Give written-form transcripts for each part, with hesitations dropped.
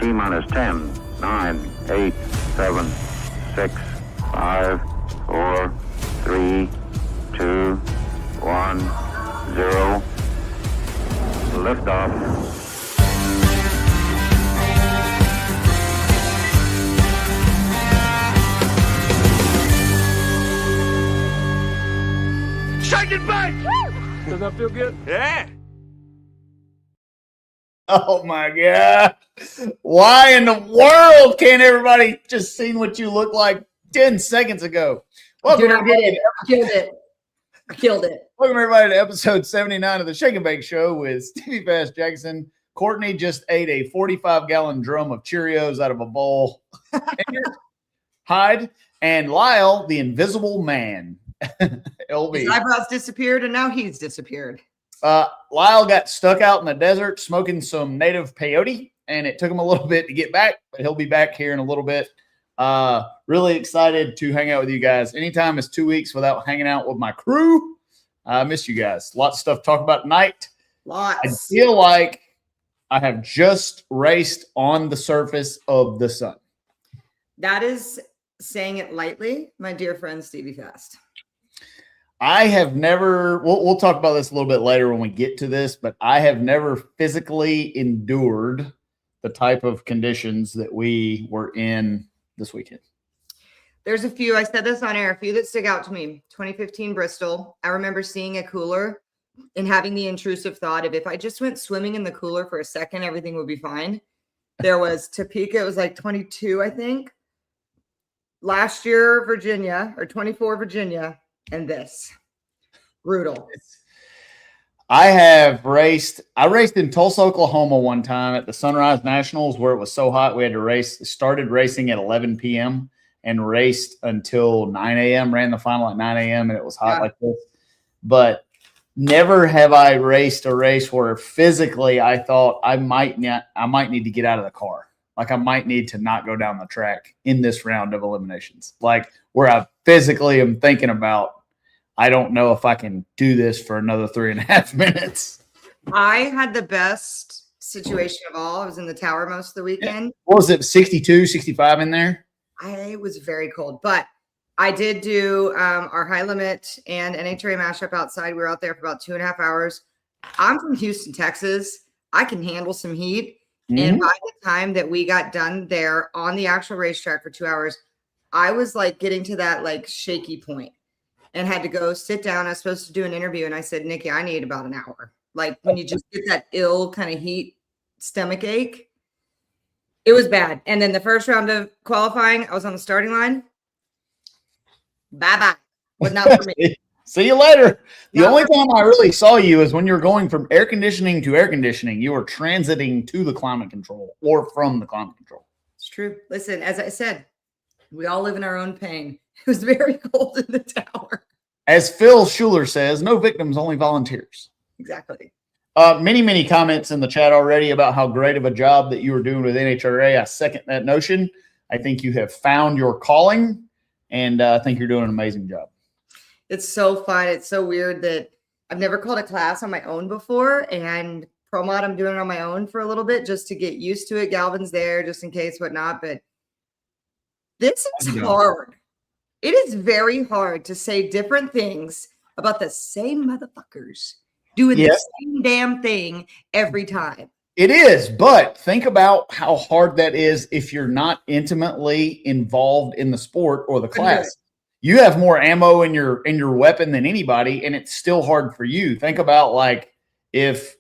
T-minus 10, 9, 8, 7, 6, 5, 4, 3, 2, 1, 0. Liftoff. Shake it back! Does that feel good? Yeah. Oh my God. Why in the world can't everybody just seen what you look like 10 seconds ago? Dude, I did it. I killed it. Welcome everybody to episode 79 of the Shake and Bake Show with Stevie Fast Jackson. Courtney just ate a 45-gallon drum of Cheerios out of a bowl. Hyde and Lyle, the invisible man. LB. His eyebrows disappeared and now he's disappeared. Lyle got stuck out in the desert smoking some native peyote, and it took him a little bit to get back, but he'll be back here in a little bit. Really excited to hang out with you guys. Anytime it's 2 weeks without hanging out with my crew, I miss you guys. Lots of stuff to talk about tonight. Lots. I feel like I have just raced on the surface of the sun. That is saying it lightly, my dear friend Stevie Fast. I have never, we'll talk about this a little bit later when we get to this, but I have never physically endured the type of conditions that we were in this weekend. There's a few, I said this on air, a few that stick out to me. 2015 Bristol. I remember seeing a cooler and having the intrusive thought of if I just went swimming in the cooler for a second, everything would be fine. There was Topeka, it was like 22, I think. Last year, Virginia, or 24 Virginia. And this brutal. I raced in Tulsa, Oklahoma one time at the Sunrise Nationals where it was so hot we had to started racing at 11 p.m. and raced until 9 a.m. Ran the final at 9 a.m. and it was hot like this. But never have I raced a race where physically I thought I might need to get out of the car. Like I might need to not go down the track in this round of eliminations. Like where I physically am thinking about, I don't know if I can do this for another 3.5 minutes. I had the best situation of all. I was in the tower most of the weekend. What was it, 62, 65 in there? I was very cold, but I did do our high limit and NHRA mashup outside. We were out there for about 2.5 hours. I'm from Houston, Texas. I can handle some heat. Mm-hmm. And by the time that we got done there on the actual racetrack for 2 hours, I was like getting to that like shaky point. And had to go sit down. I was supposed to do an interview. And I said, Nikki, I need about an hour. Like when you just get that ill kind of heat stomach ache, it was bad. And then the first round of qualifying, I was on the starting line. Bye-bye. But not for me. See you later. The only time I really saw you is when you were going from air conditioning to air conditioning. You were transiting to the climate control or from the climate control. It's true. Listen, as I said, we all live in our own pain. It was very cold in the tower. As Phil Schuler says, no victims, only volunteers. Exactly. Many comments in the chat already about how great of a job that you were doing with NHRA. I second that notion. I think you have found your calling, and I think you're doing an amazing job. It's so fun. It's so weird that I've never called a class on my own before, and Pro Mod I'm doing it on my own for a little bit just to get used to it. Galvin's there just in case, whatnot, but this is hard. It is very hard to say different things about the same motherfuckers doing the same damn thing every time. It is, but think about how hard that is if you're not intimately involved in the sport or the class. You have more ammo in your weapon than anybody, and it's still hard for you. Think about like if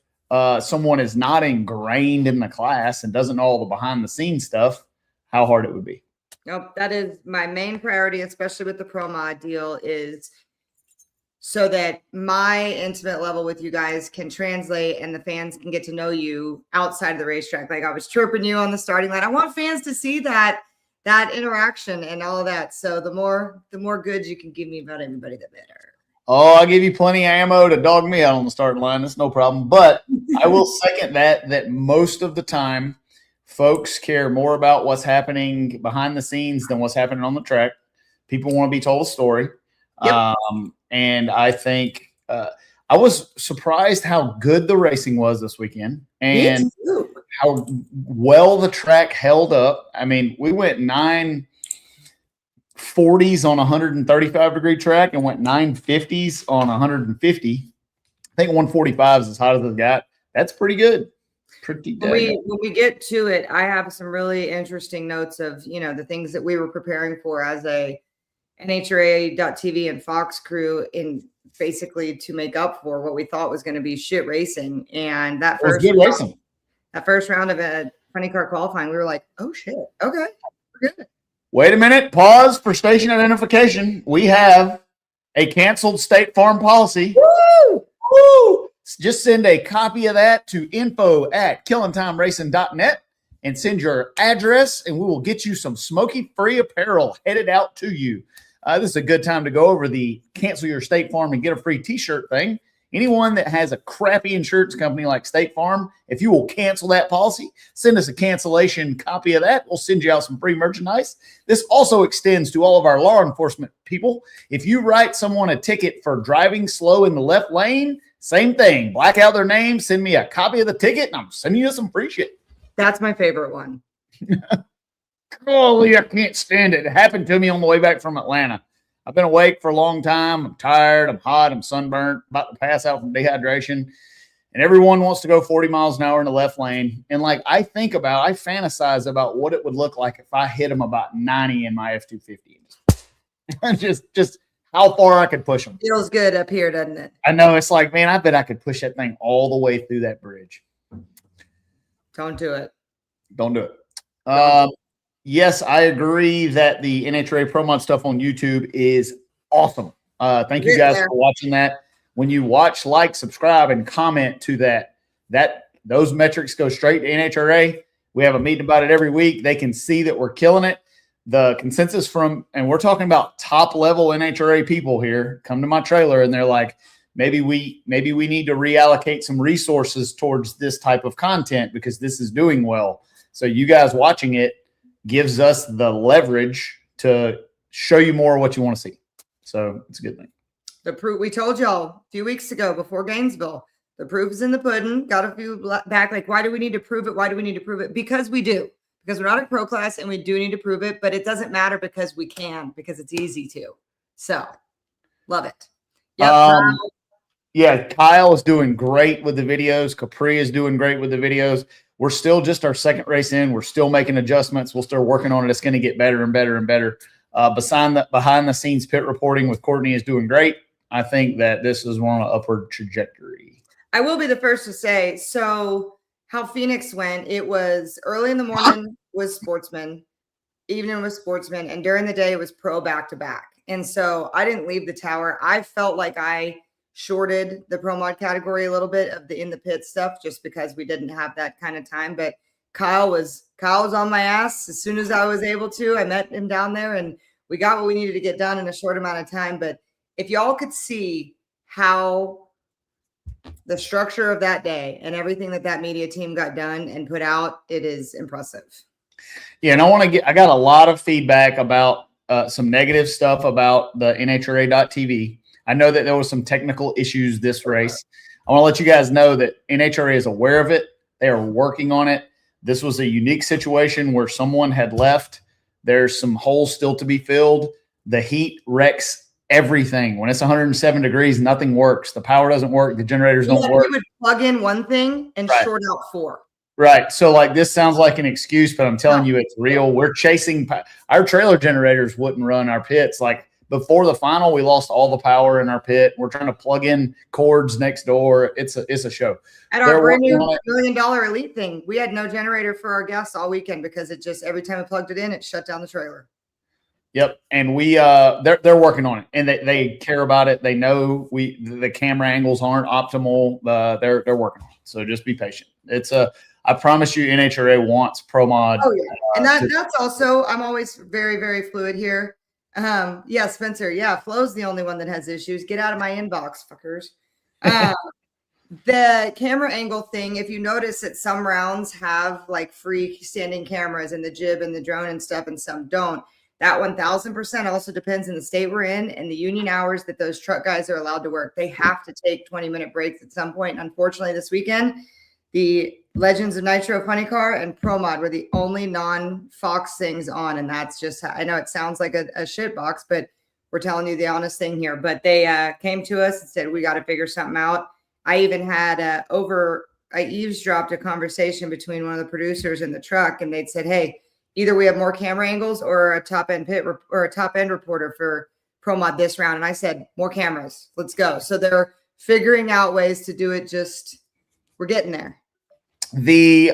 someone is not ingrained in the class and doesn't know all the behind the scenes stuff, how hard it would be. Nope, that is my main priority, especially with the Pro Mod deal, is so that my intimate level with you guys can translate and the fans can get to know you outside of the racetrack. Like I was chirping you on the starting line. I want fans to see that interaction and all of that. So the more goods you can give me about everybody, the better. Oh, I'll give you plenty of ammo to dog me out on the starting line. That's no problem. But I will second that most of the time, folks care more about what's happening behind the scenes than what's happening on the track. People want to be told a story. Yep. And I think I was surprised how good the racing was this weekend. And how well the track held up. I mean, we went 940s on a 135-degree track and went 950s on 150. I think 145 is as hot as it got. That's pretty good. Pretty good. When we get to it, I have some really interesting notes of, the things that we were preparing for as a NHRA.TV and Fox crew in basically to make up for what we thought was going to be shit racing. And that first round of a funny car qualifying, we were like, oh shit. Okay. We're good. Wait a minute. Pause for station identification. We have a canceled State Farm policy. Woo! Woo! Just send a copy of that to info@killintimeracing.net and send your address, and we will get you some smoky-free apparel headed out to you. This is a good time to go over the cancel your State Farm and get a free t-shirt thing. Anyone that has a crappy insurance company like State Farm, if you will cancel that policy, send us a cancellation copy of that. We'll send you out some free merchandise. This also extends to all of our law enforcement people. If you write someone a ticket for driving slow in the left lane, same thing. Black out their name, send me a copy of the ticket, and I'm sending you some free shit. That's my favorite one. Golly, I can't stand it. It happened to me on the way back from Atlanta. I've been awake for a long time. I'm tired. I'm hot. I'm sunburnt, about to pass out from dehydration. And everyone wants to go 40 miles an hour in the left lane. And I fantasize about what it would look like if I hit them about 90 in my F-250. just how far I could push them. Feels good up here, doesn't it? I know. It's like, man, I bet I could push that thing all the way through that bridge. Don't do it. Don't do it. Yes, I agree that the NHRA Pro Mod stuff on YouTube is awesome. Thank you guys for watching that. When you watch, like, subscribe, and comment to that those metrics go straight to NHRA. We have a meeting about it every week. They can see that we're killing it. The consensus and we're talking about top level NHRA people here, come to my trailer and they're like, maybe we need to reallocate some resources towards this type of content because this is doing well. So you guys watching it gives us the leverage to show you more of what you want to see. So it's a good thing. The proof, we told y'all a few weeks ago before Gainesville, the proof is in the pudding. Got a few back. Like, why do we need to prove it? Why do we need to prove it? Because we do. Because we're not a pro class and we do need to prove it, but it doesn't matter because we can, because it's easy to. So love it. Yep. Yeah, Kyle is doing great with the videos. Capri is doing great with the videos. We're still just our second race in. We're still making adjustments. We'll start working on it. It's going to get better and better and better. Behind the scenes pit reporting with Courtney is doing great. I think that this is on an upward trajectory. I will be the first to say, so how Phoenix went, it was early in the morning was sportsman, evening was sportsman, and during the day it was pro back-to-back. And so I didn't leave the tower. I felt like I shorted the pro mod category a little bit of the in the pit stuff just because we didn't have that kind of time. But Kyle was on my ass as soon as I was able to. I met him down there and we got what we needed to get done in a short amount of time. But if y'all could see how the structure of that day and everything that media team got done and put out, it is impressive. Yeah, and I got a lot of feedback about some negative stuff about the NHRA.TV. I know that there was some technical issues this race. I want to let you guys know that NHRA is aware of it. They are working on it. This was a unique situation where someone had left. There's some holes still to be filled. The heat wrecks everything. When it's 107 degrees, nothing works. The power doesn't work. The generators don't work. You would plug in one thing and short out 4. Right. So this sounds like an excuse, but I'm telling you it's real. We're chasing our trailer generators wouldn't run our pits. Before the final, we lost all the power in our pit. We're trying to plug in cords next door. It's a show. At our brand new $1 million elite thing, we had no generator for our guests all weekend because it just every time we plugged it in, it shut down the trailer. Yep, and they're working on it, and they care about it. They know the camera angles aren't optimal. They're working on it, so just be patient. I promise you, NHRA wants pro mod. Oh yeah, and that's also I'm always very very fluid here. Yeah, Spencer. Yeah, Flo's the only one that has issues. Get out of my inbox, fuckers. The camera angle thing, if you notice that some rounds have freestanding cameras in the jib and the drone and stuff, and some don't. That 1000% also depends on the state we're in and the union hours that those truck guys are allowed to work. They have to take 20-minute breaks at some point. And unfortunately, this weekend, the Legends of Nitro Funny Car and Pro Mod were the only non-Fox things on. And that's just, I know it sounds like a shit box, but we're telling you the honest thing here. But they came to us and said, we got to figure something out. I even had I eavesdropped a conversation between one of the producers in the truck, and they'd said, hey, either we have more camera angles or a top end reporter for Pro Mod this round. And I said, more cameras, let's go. So they're figuring out ways to do it. We're getting there. The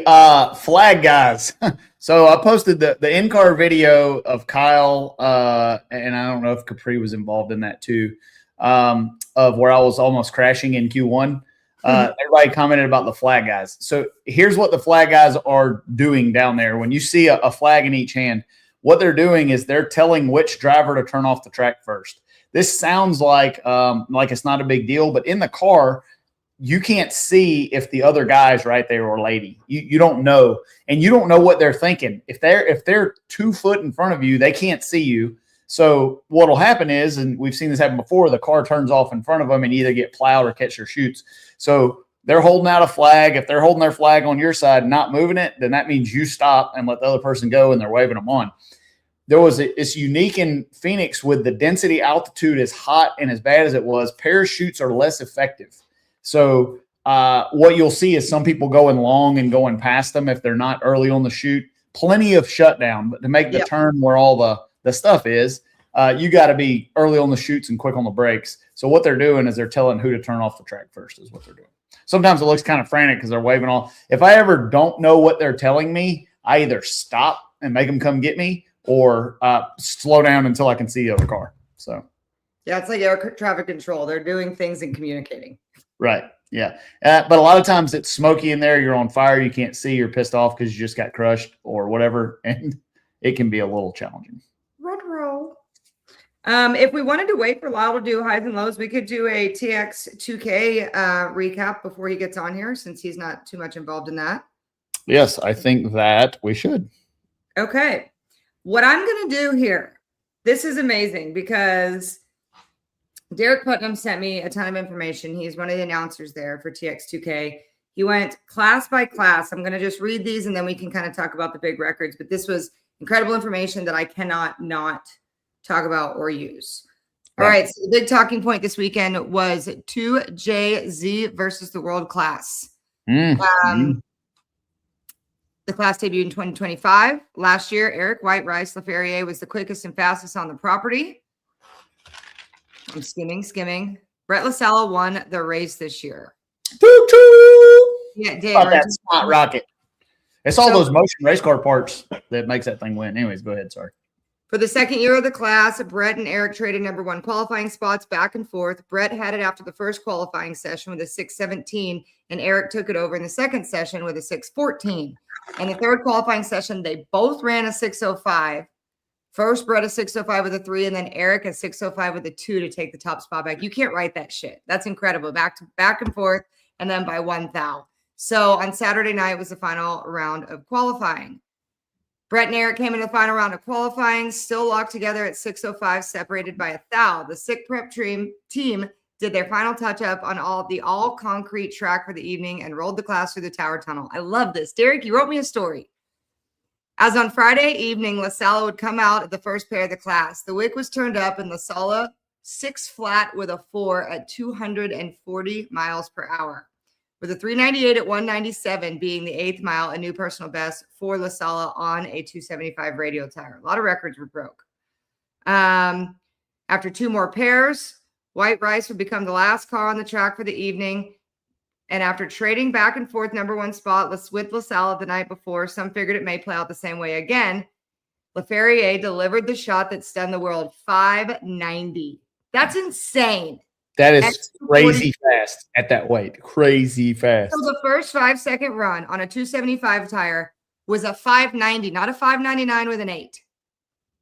flag guys. So I posted the in-car video of Kyle, and I don't know if Capri was involved in that too, of where I was almost crashing in Q1. Everybody commented about the flag guys. So here's what the flag guys are doing down there. When you see a flag in each hand, what they're doing is they're telling which driver to turn off the track first. This sounds like it's not a big deal, but in the car, you can't see if the other guy's right there or lady. You don't know, and you don't know what they're thinking. If they're 2 foot in front of you, they can't see you. So what'll happen is, and we've seen this happen before, the car turns off in front of them and either get plowed or catch their chutes. So they're holding out a flag. If they're holding their flag on your side and not moving it, then that means you stop and let the other person go, and they're waving them on. It's unique in Phoenix with the density altitude as hot and as bad as it was, parachutes are less effective. So what you'll see is some people going long and going past them if they're not early on the chute. Plenty of shutdown, but to make the turn where all the stuff is, you got to be early on the chutes and quick on the brakes. So what they're doing is they're telling who to turn off the track first is what they're doing. Sometimes it looks kind of frantic because they're waving off. If I ever don't know what they're telling me, I either stop and make them come get me or slow down until I can see the other car. So yeah, it's like air traffic control. They're doing things and communicating. Right. Yeah. But a lot of times it's smoky in there. You're on fire. You can't see. You're pissed off because you just got crushed or whatever. And it can be a little challenging. Red roll. If we wanted to wait for Lyle to do highs and lows, we could do a TX2K recap before he gets on here, since he's not too much involved in that. Yes, I think that we should. Okay. What I'm going to do here, this is amazing because Derek Putnam sent me a ton of information. He's one of the announcers there for TX2K. He went class by class. I'm going to just read these and then we can kind of talk about the big records. But this was incredible information that I cannot not talk about or use. All right. So the big talking point this weekend was 2JZ versus the world class. The class debuted in 2025. Last year, Eric White Rice LaFerriere was the quickest and fastest on the property. I'm skimming. Brett LaSalla won the race this year. Yeah, Dave. That spot rocket. It's all those motion race car parts that makes that thing win. Anyways, go ahead. Sorry. For the second year of the class, Brett and Eric traded number one qualifying spots back and forth. Brett had it after the first qualifying session with a 6:17, and Eric took it over in the second session with a 6:14. And the third qualifying session, they both ran a 6:05. First, Brett a 6:05 with a 3, and then Eric a 6:05 with a 2 to take the top spot back. You can't write that shit. That's incredible. Back and forth, and then by 1 thou. So on Saturday night was the final round of qualifying. Brett and Eric came in the final round of qualifying, still locked together at 6:05, separated by 1 thou. The SICK Prep team did their final touch-up on all concrete track for the evening and rolled the class through the Tower Tunnel. I love this. Derek, you wrote me a story. As on Friday evening, LaSalla would come out at the first pair of the class. The wick was turned up and LaSalla 6 flat with a 4 at 240 miles per hour. With a 398 at 197 being the 8th mile, a new personal best for LaSalla on a 275 radial tire. A lot of records were broke. After 2 more pairs, White Rice would become the last car on the track for the evening. And after trading back and forth number one spot with LaSalla the night before, some figured it may play out the same way again. LaFerriere delivered the shot that stunned the world, 590. That's insane. That is crazy fast at that weight. Crazy fast. So the first 5-second run on a 275 tire was a 590, not a 599 with an 8.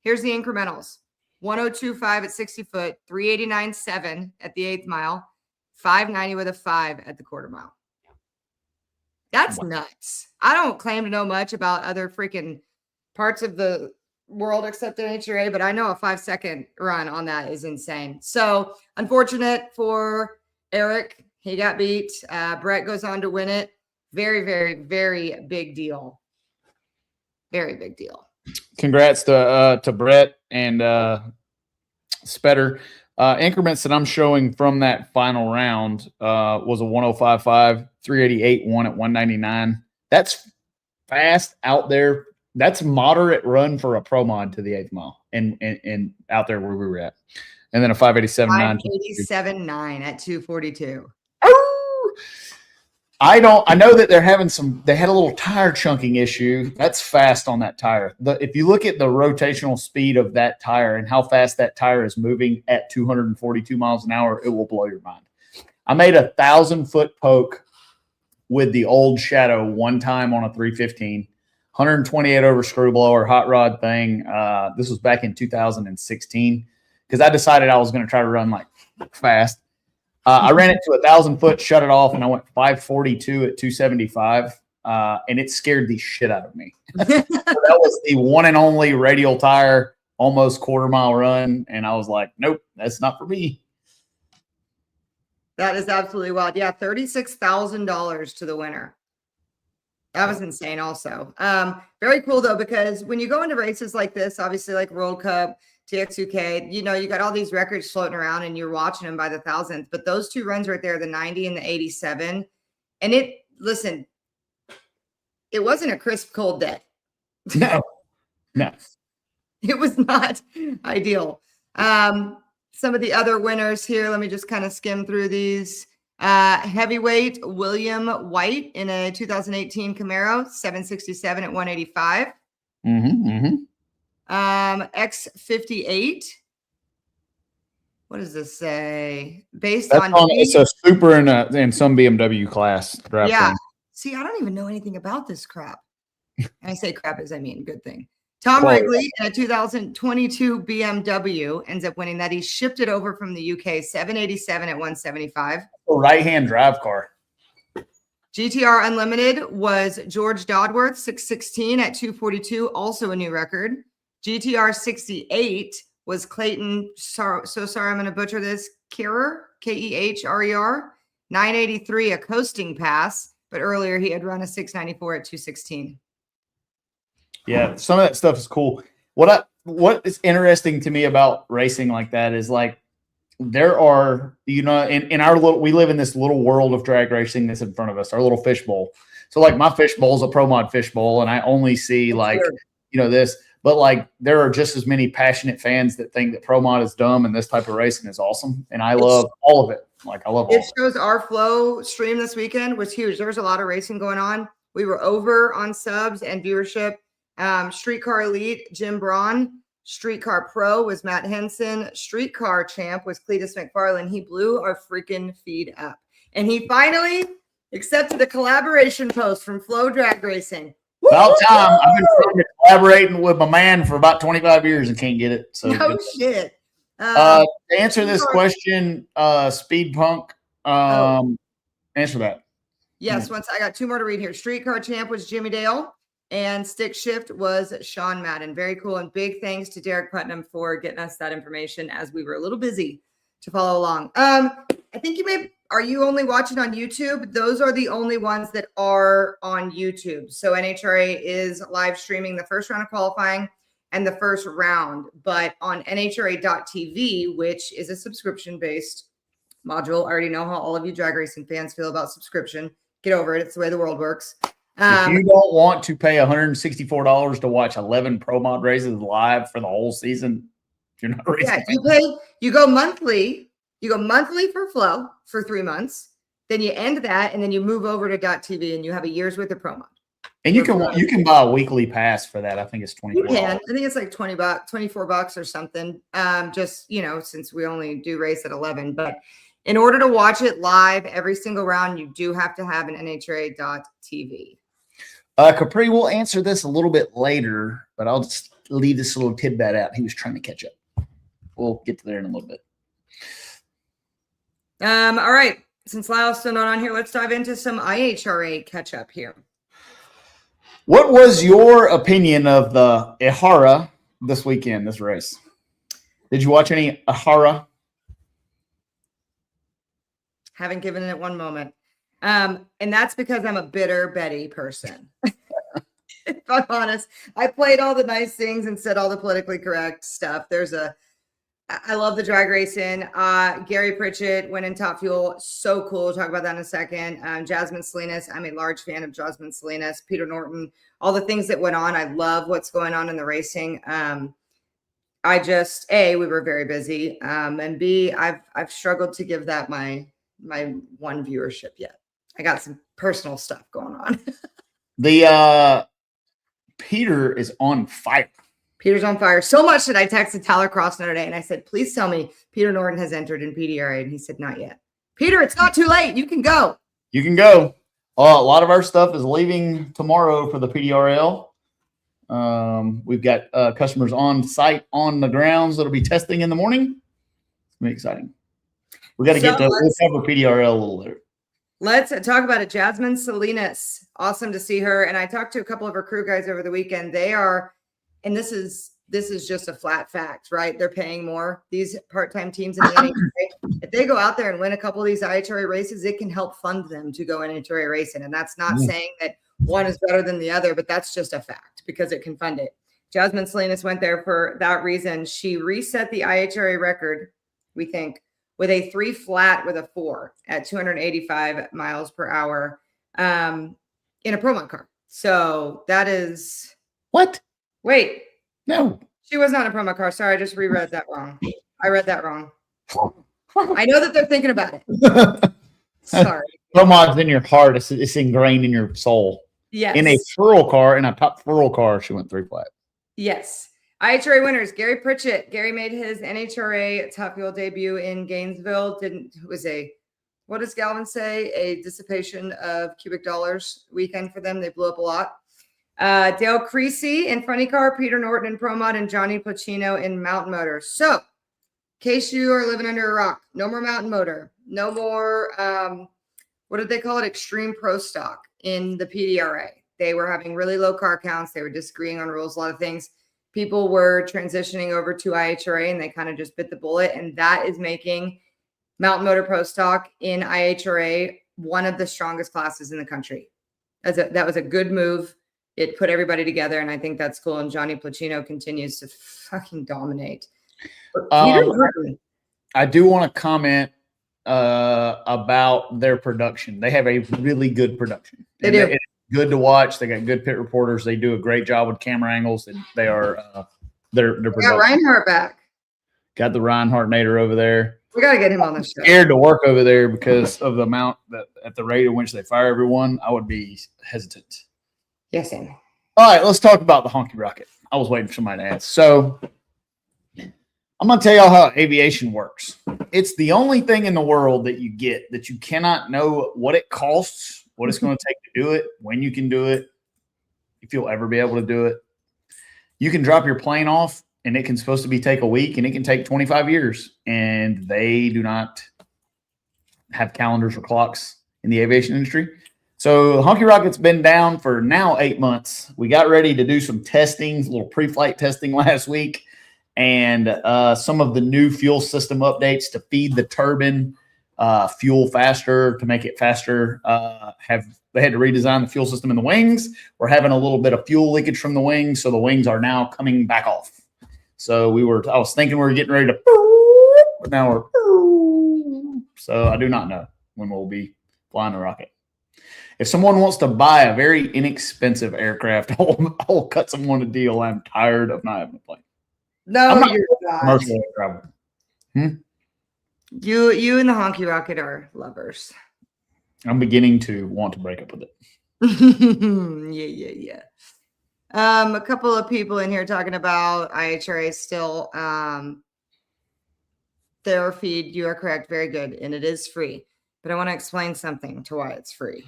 Here's the incrementals. 102.5 at 60 foot, 389.7 at the 8th mile, 590 with a 5 at the quarter mile. That's nuts. I don't claim to know much about other freaking parts of the world except NHRA, but I know a 5-second run on that is insane. So unfortunate for Eric. He got beat. Brett goes on to win it. Very, very, very big deal. Very big deal. Congrats to Brett and Spetter. Increments that I'm showing from that final round was a 105.5, 388, one at 199. That's fast out there. That's moderate run for a pro mod to the 8th mile and out there where we were at. And then a 587.9. 587.9 at 242. I know that they had a little tire chunking issue. That's fast on that tire. If you look at the rotational speed of that tire and how fast that tire is moving at 242 miles an hour, it will blow your mind. I made a 1,000-foot poke with the old Shadow one time on a 315, 128 over screw blower, hot rod thing. This was back in 2016 because I decided I was going to try to run like fast. I ran it to 1,000 foot, shut it off, and I went 542 at 275, and it scared the shit out of me. So that was the one and only radial tire, almost quarter-mile run, and I was like, nope, that's not for me. That is absolutely wild. Yeah, $36,000 to the winner. That was insane also. Very cool, though, because when you go into races like this, obviously like World Cup, TX2K, you got all these records floating around and you're watching them by the thousandth. But those two runs right there, the 90 and the 87, and it wasn't a crisp, cold day. No. It was not ideal. Some of the other winners here, let me just kind of skim through these. Heavyweight William White in a 2018 Camaro, 767 at 185. X58. What does this say? It's a super in some BMW class. Yeah. See, I don't even know anything about this crap. And I say crap as I mean good thing. Tom Wrigley in a 2022 BMW ends up winning that. He shipped it over from the UK, 787 at 175. A right-hand drive car. GTR Unlimited was George Dodworth, 616 at 242, also a new record. GTR 68 was Clayton, so sorry, I'm going to butcher this, Kehrer, K-E-H-R-E-R, 983, a coasting pass, but earlier he had run a 694 at 216. Yeah, some of that stuff is cool. What is interesting to me about racing like that is like there are, in our we live in this little world of drag racing that's in front of us, our little fishbowl. So like my fishbowl is a pro mod fishbowl, and I only see this. But like there are just as many passionate fans that think that pro mod is dumb and this type of racing is awesome. And I love all of it. Like I love all of it. It shows our flow stream this weekend was huge. There was a lot of racing going on. We were over on subs and viewership. Streetcar Elite, Jim Braun. Streetcar Pro was Matt Henson. Streetcar Champ was Cletus McFarland. He blew our freaking feed up. And he finally accepted a collaboration post from Flow Drag Racing. About time. I've been collaborating with my man for about 25 years and can't get it. So no shit. To answer this question, Speed Punk, answer that. Yes, once I got two more to read here. Streetcar Champ was Jimmy Dale, and Stick Shift was Sean Madden. Very cool, and big thanks to Derek Putnam for getting us that information as we were a little busy to follow along. I think are you only watching on YouTube? Those are the only ones that are on YouTube. So NHRA is live streaming the first round of qualifying and the first round, but on NHRA.TV, which is a subscription-based module. I already know how all of you drag racing fans feel about subscription. Get over it. It's the way the world works. If you don't want to pay $164 to watch 11 pro mod races live for the whole season, you're not racing. Yeah, you go monthly. You go monthly for Flow for 3 months. Then you end that, and then you move over to .tv, and you have a year's worth of pro mod. And you can buy a weekly pass for that. I think it's $24. You can. I think it's like $20, $24 or something. Just since we only do race at 11, but in order to watch it live every single round, you do have to have an NHRA.TV. Capri will answer this a little bit later, but I'll just leave this little tidbit out. He was trying to catch up. We'll get to there in a little bit. All right. Since Lyle's still not on here, let's dive into some IHRA catch up here. What was your opinion of the IHRA this weekend, this race? Did you watch any IHRA? Haven't given it one moment. And that's because I'm a bitter Betty person. If I'm honest, I played all the nice things and said all the politically correct stuff. I love the drag racing. Gary Pritchett went in Top Fuel. So cool. We'll talk about that in a second. Jasmine Salinas. I'm a large fan of Jasmine Salinas, Peter Norton, all the things that went on. I love what's going on in the racing. A, we were very busy. And B, I've struggled to give that my one viewership yet. I got some personal stuff going on. The Peter is on fire. Peter's on fire. So much that I texted Tyler Cross the other day and I said, please tell me Peter Norton has entered in PDRA. And he said, not yet. Peter, it's not too late. You can go. You can go. A lot of our stuff is leaving tomorrow for the PDRL. We've got customers on site on the grounds that'll be testing in the morning. It's going to be exciting. We got to get to we'll cover PDRL a little later. Let's talk about it. Jasmine Salinas. Awesome to see her. And I talked to a couple of her crew guys over the weekend. They are, and this is just a flat fact, right? They're paying more. These part-time teams in the NHRA, if they go out there and win a couple of these IHRA races, it can help fund them to go NHRA racing. And that's not saying that one is better than the other, but that's just a fact because it can fund it. Jasmine Salinas went there for that reason. She reset the IHRA record, we think, with a 3 flat with a 4 at 285 miles per hour in a pro mod car. So that is what? Wait. No. She was not a pro mod car. Sorry, I just reread that wrong. I read that wrong. I know that they're thinking about it. Sorry. Pro mod's in your heart. It's ingrained in your soul. Yes. In a furl car, in a top furl car, she went 3 flat. Yes. IHRA winners, Gary Pritchett. Gary made his NHRA Top Fuel debut in Gainesville. What does Galvin say? A dissipation of cubic dollars weekend for them. They blew up a lot. Dale Creasy in funny car, Peter Norton in Pro Mod, and Johnny Placino in mountain motor. So, in case you are living under a rock, no more mountain motor. No more, what did they call it? Extreme Pro Stock in the PDRA. They were having really low car counts. They were disagreeing on rules, a lot of things. People were transitioning over to IHRA and they kind of just bit the bullet. And that is making mountain motor pro stock in IHRA one of the strongest classes in the country. That was a good move. It put everybody together. And I think that's cool. And Johnny Placino continues to fucking dominate. I do want to comment about their production. They have a really good production. They do. It's good to watch. They got good pit reporters. They do a great job with camera angles. They are their production. Got Reinhardt back. Got the Reinhardt Nader over there. We got to get him on the show. Scared to work over there because of the amount that at the rate at which they fire everyone. I would be hesitant. Yes, Sam. All right, let's talk about the Honky Rocket. I was waiting for somebody to ask. So I'm going to tell y'all how aviation works. It's the only thing in the world that you get that you cannot know what it costs, what it's going to take to do it, when you can do it, if you'll ever be able to do it. You can drop your plane off, and it can supposed to be take a week, and it can take 25 years. And they do not have calendars or clocks in the aviation industry. So Honky Rocket's been down for now 8 months. We got ready to do some testing, a little pre-flight testing last week, and some of the new fuel system updates to feed the turbine fuel faster, to make it faster. They had to redesign the fuel system in the wings. We're having a little bit of fuel leakage from the wings, so the wings are now coming back off. So I was thinking we were getting ready to, but now we're, so I do not know when we'll be flying the rocket. If someone wants to buy a very inexpensive aircraft, I'll cut someone a deal. I'm tired of not having a plane. No, you're not. Commercial air travel. You and the Honky Rocket are lovers. I'm beginning to want to break up with it. Yeah. A couple of people in here talking about IHRA still. Their feed, you are correct. Very good. And it is free. But I want to explain something to why it's free.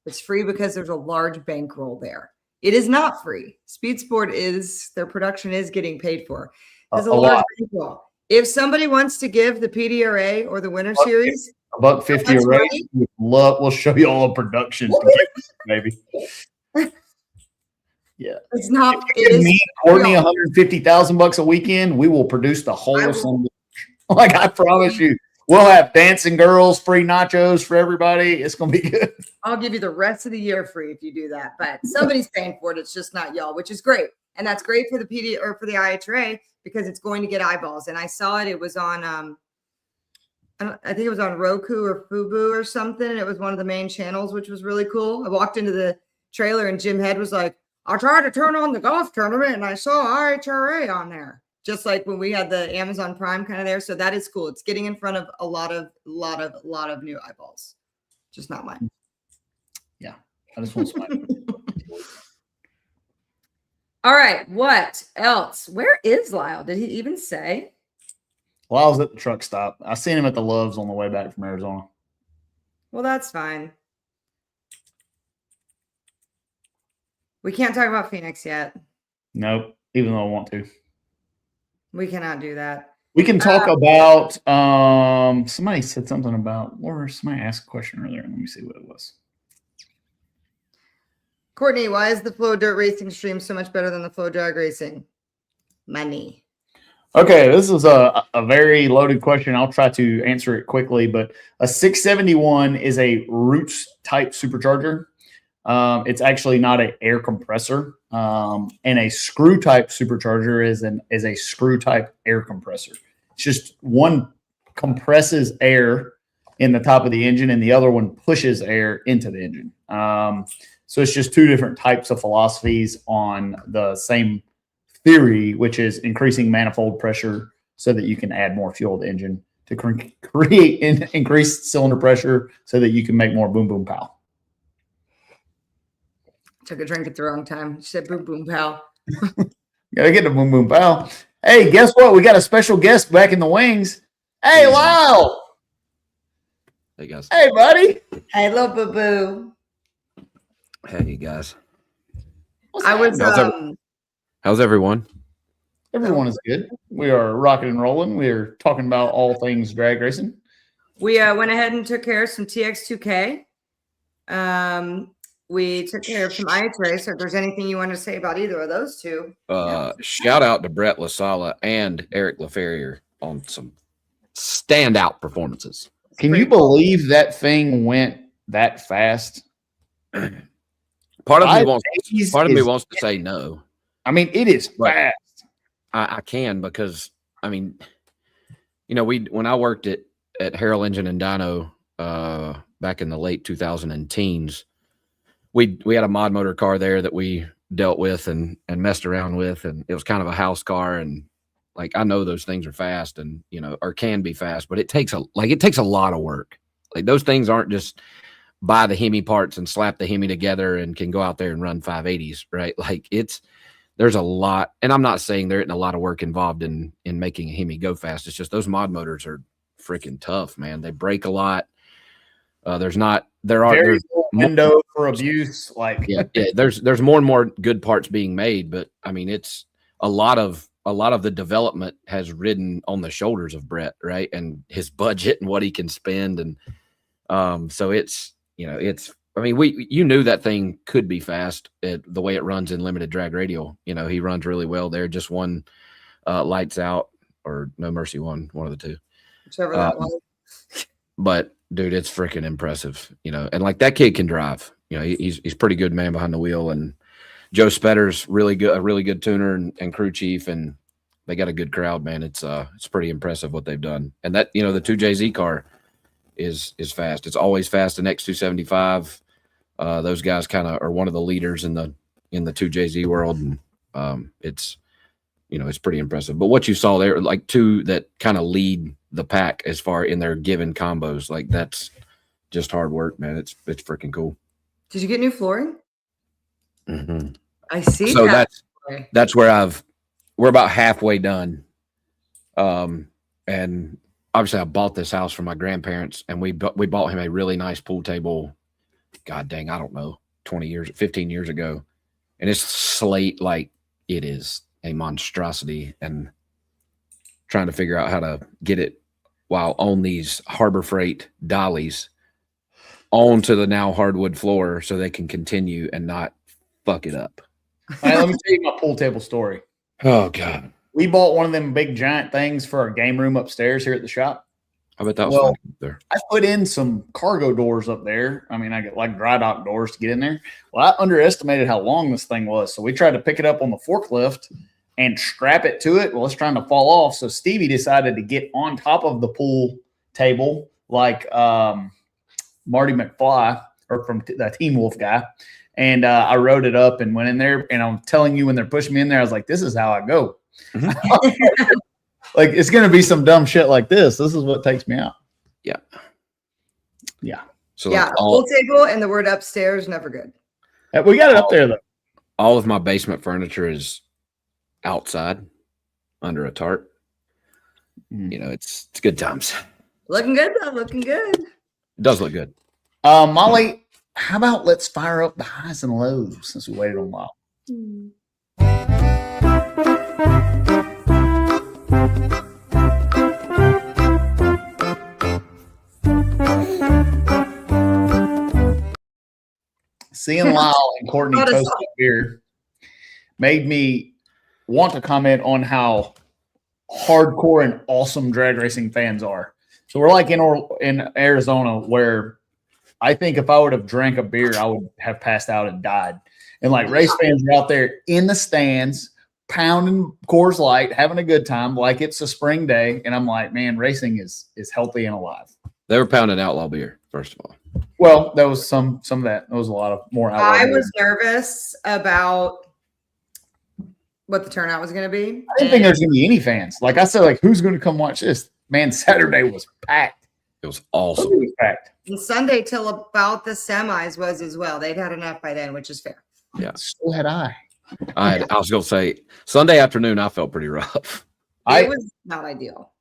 It's free because there's a large bankroll there. It is not free. Speed Sport their production is getting paid for. There's a large bankroll. If somebody wants to give the PDRA or the Winter Series $150 a race, we'll show you all the production, maybe. Yeah, it's not. Me, Courtney, $150,000 a weekend. We will produce the whole. Like I promise you, We'll have dancing girls, free nachos for everybody. It's gonna be good. I'll give you the rest of the year free if you do that. But somebody's paying for it. It's just not y'all, which is great. And that's great for the PD or for the IHRA because it's going to get eyeballs. And I saw it. It was on I think it was on Roku or Fubu or something. And it was one of the main channels, which was really cool. I walked into the trailer and Jim Head was like, I tried to turn on the golf tournament and I saw IHRA on there. Just like when we had the Amazon Prime kind of there. So that is cool. It's getting in front of a lot of new eyeballs. Just not mine. Yeah. I just want some. All right. What else? Where is Lyle? Did he even say? Lyle's at the truck stop. I seen him at the Loves on the way back from Arizona. Well, that's fine. We can't talk about Phoenix yet. Nope. Even though I want to. We cannot do that. We can talk about somebody said something about, or somebody asked a question earlier. Let me see what it was. Courtney, why is the flow dirt racing stream so much better than the flow drag racing? Money. Okay, this is a very loaded question. I'll try to answer it quickly, but a 671 is a Roots type supercharger. It's actually not an air compressor. And a screw type supercharger is a screw type air compressor. It's just one compresses air in the top of the engine and the other one pushes air into the engine. So it's just two different types of philosophies on the same theory, which is increasing manifold pressure so that you can add more fuel to the engine to create increased cylinder pressure so that you can make more boom, boom, pow. Took a drink at the wrong time. She said boom, boom, pow. Gotta get the boom, boom, pow. Hey, guess what? We got a special guest back in the wings. Hey, Lyle. Hey, guys. Hey, buddy. Hey, little boo-boo. Hey, guys. I was How's everyone? Everyone is good. We are rocking and rolling. We are talking about all things drag racing. We went ahead and took care of some TX2K. We took care of some IHRA. So if there's anything you want to say about either of those two. Shout out to Brett LaSala and Eric LaFerrier on some standout performances. Can you believe that thing went that fast? Part of me wants to say no. I mean, it is fast. I can because I mean, you know, when I worked at Harrell Engine and Dyno back in the late 2010s, we had a mod motor car there that we dealt with and messed around with, and it was kind of a house car. And like I know those things are fast, and you know, or can be fast, but it takes a lot of work. Like those things aren't just buy the Hemi parts and slap the Hemi together and can go out there and run 580s, right? Like there's a lot, and I'm not saying there isn't a lot of work involved in making a Hemi go fast. It's just those mod motors are freaking tough, man. They break a lot. There's window for abuse. Like there's more and more good parts being made, but I mean, it's a lot of the development has ridden on the shoulders of Brett, right? And his budget and what he can spend. And so it's, you know, I mean, you knew that thing could be fast the way it runs in limited drag radial. You know, he runs really well there. Just one lights out or No Mercy one of the two. Whichever that was. But dude, it's freaking impressive, you know, and like that kid can drive, you know, he's pretty good man behind the wheel. And Joe Spetter's a really good tuner and crew chief, and they got a good crowd, man. It's pretty impressive what they've done. And that, you know, the 2JZ car is fast. It's always fast. The X275. Those guys kind of are one of the leaders in the 2JZ world. And it's, you know, it's pretty impressive. But what you saw there, like two that kind of lead the pack as far in their given combos, like that's just hard work, man. It's freaking cool. Did you get new flooring? Mm-hmm. I see. So that's where we're about halfway done. And obviously I bought this house from my grandparents, and we bought him a really nice pool table. God dang, I don't know, 15 years ago. And it's slate, like it is a monstrosity, and trying to figure out how to get it while on these Harbor Freight dollies onto the now hardwood floor so they can continue and not fuck it up. All right, let me tell you my pool table story. Oh God. We bought one of them big giant things for our game room upstairs here at the shop. I bet that was Well, fun there. I put in some cargo doors up there. I mean, I get like dry dock doors to get in there. Well, I underestimated how long this thing was. So we tried to pick it up on the forklift and strap it to it. Well, it's trying to fall off. So Stevie decided to get on top of the pool table like Marty McFly or from the Teen Wolf guy. And I rode it up and went in there. And I'm telling you, when they're pushing me in there, I was like, this is how I go. Like, it's going to be some dumb shit like this. This is what takes me out. Yeah. Yeah. So Yeah, pool table and the word upstairs, never good. We got it up there, though. all of my basement furniture is outside under a tarp. You know, it's good times. Looking good, though. Looking good. It does look good. Molly, how about let's fire up the highs and lows since we waited a while. Seeing Lyle and Courtney toast a beer made me want to comment on how hardcore and awesome drag racing fans are. So we're like in Arizona, where I think if I would have drank a beer, I would have passed out and died. And like race fans are out there in the stands, pounding Coors Light, having a good time, like it's a spring day. And I'm like, man, racing is healthy and alive. They were pounding outlaw beer, first of all. Well, there was some of that. There was a lot of more outlaw I beer. was nervous about what the turnout was going to be. I didn't think there's going to be any fans. Like I said, like, who's going to come watch this? Man, Saturday was packed. It was awesome. It was packed. And Sunday till about the semis was as well. They'd had enough by then, which is fair. Yeah. So had I. I was going to say Sunday afternoon, I felt pretty rough. It was not ideal.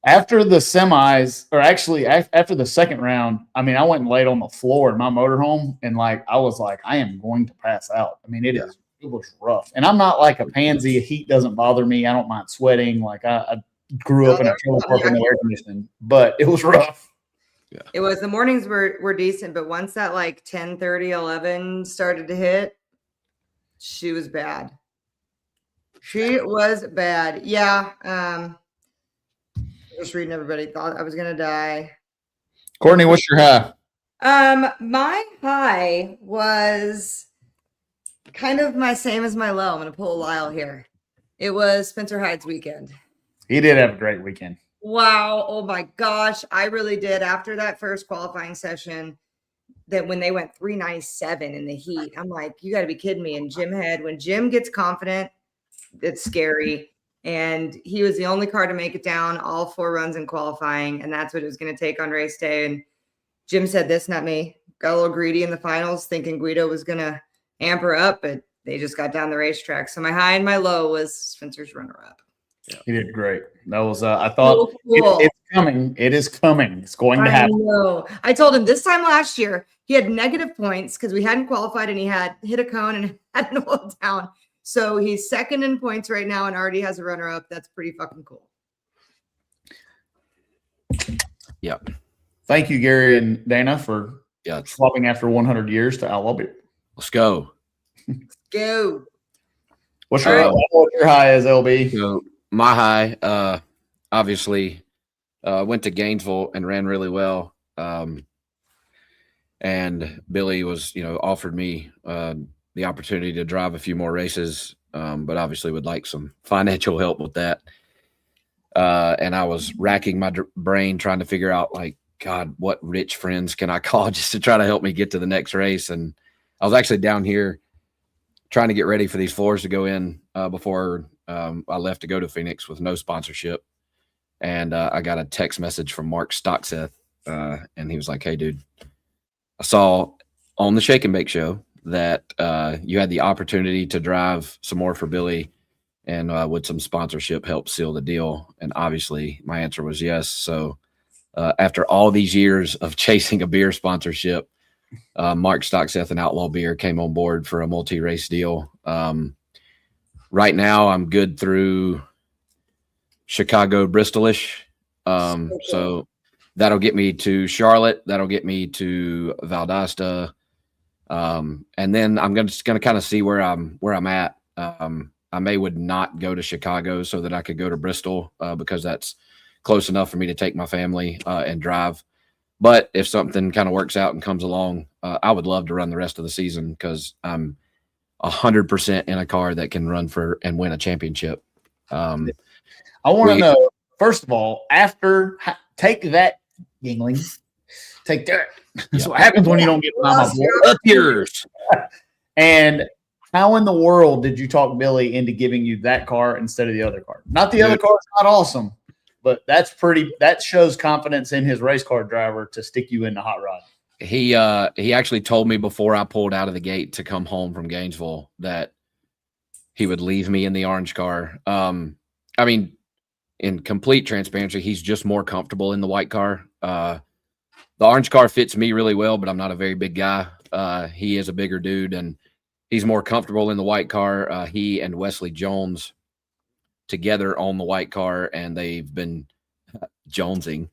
After the semis, or actually after the second round, I mean, I went and laid on the floor in my motorhome, and like I was like, I am going to pass out. I mean, it was rough. And I'm not like a pansy. Heat doesn't bother me. I don't mind sweating. Like I grew up in a trailer park with no air conditioning, but it was rough. Yeah. It was. The mornings were decent, but once that like 10:30, 11 started to hit, she was bad. She was bad. Yeah. Just reading, everybody thought I was gonna die. Courtney, what's your high? My high was kind of my same as my low. I'm gonna pull a Lyle here. It was Spencer Hyde's weekend. He did have a great weekend. Wow. Oh my gosh. I really did. After that first qualifying session, that when they went 397 in the heat, I'm like, you got to be kidding me. And when Jim gets confident, it's scary. And he was the only car to make it down all 4 runs in qualifying. And that's what it was going to take on race day. And Jim said this, not me. Got a little greedy in the finals, thinking Guido was going to amp her up, but they just got down the racetrack. So my high and my low was Spencer's runner-up. Yeah. He did great. That was, I thought, cool. It's coming. It is coming. It's going to happen. I told him this time last year, he had negative points because we hadn't qualified and he had hit a cone and hadn't oiled down. So he's second in points right now and already has a runner-up. That's pretty fucking cool. Yep. Thank you, Gary and Dana, for swapping after 100 years to Outlaw Beer. Let's go. Let's go. What's your high is, LB? So my high, obviously, went to Gainesville and ran really well. And Billy was, offered me the opportunity to drive a few more races, but obviously would like some financial help with that. And I was racking my brain trying to figure out, like, God, what rich friends can I call just to try to help me get to the next race? And I was actually down here trying to get ready for these floors to go in before I left to go to Phoenix with no sponsorship. And I got a text message from Mark Stockseth, and he was like, hey, dude, I saw on the Shake and Bake show that you had the opportunity to drive some more for Billy, and would some sponsorship help seal the deal? And obviously my answer was yes. So after all these years of chasing a beer sponsorship, Mark Stockseth and Outlaw Beer came on board for a multi-race deal. Right now I'm good through Chicago, Bristol-ish. So that'll get me to Charlotte. That'll get me to Valdosta. And then I'm just going to kind of see where I'm at. I would not go to Chicago so that I could go to Bristol, because that's close enough for me to take my family and drive. But if something kind of works out and comes along, I would love to run the rest of the season because I'm 100% in a car that can run for and win a championship. I want to know, first of all, take that, Yingling. Take that. That's what happens when you don't get my board. Up yours. And how in the world did you talk Billy into giving you that car instead of the other car? Not the other car's not awesome, but that shows confidence in his race car driver to stick you in the hot rod. He actually told me before I pulled out of the gate to come home from Gainesville that he would leave me in the orange car. I mean, in complete transparency, he's just more comfortable in the white car. The orange car fits me really well, but I'm not a very big guy. He is a bigger dude, and he's more comfortable in the white car. He and Wesley Jones together own the white car, and they've been jonesing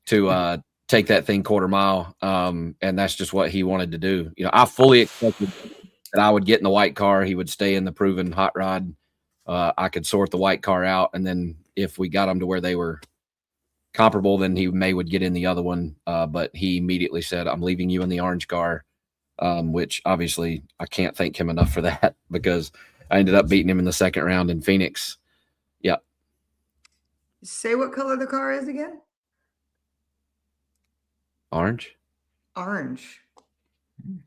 to take that thing quarter mile. And that's just what he wanted to do. You know, I fully expected that I would get in the white car. He would stay in the proven hot rod. I could sort the white car out, and then if we got them to where they were comparable, then he would get in the other one. But he immediately said, I'm leaving you in the orange car, which obviously I can't thank him enough for that because I ended up beating him in the second round in Phoenix. Yeah. Say what color the car is again? Orange. Orange.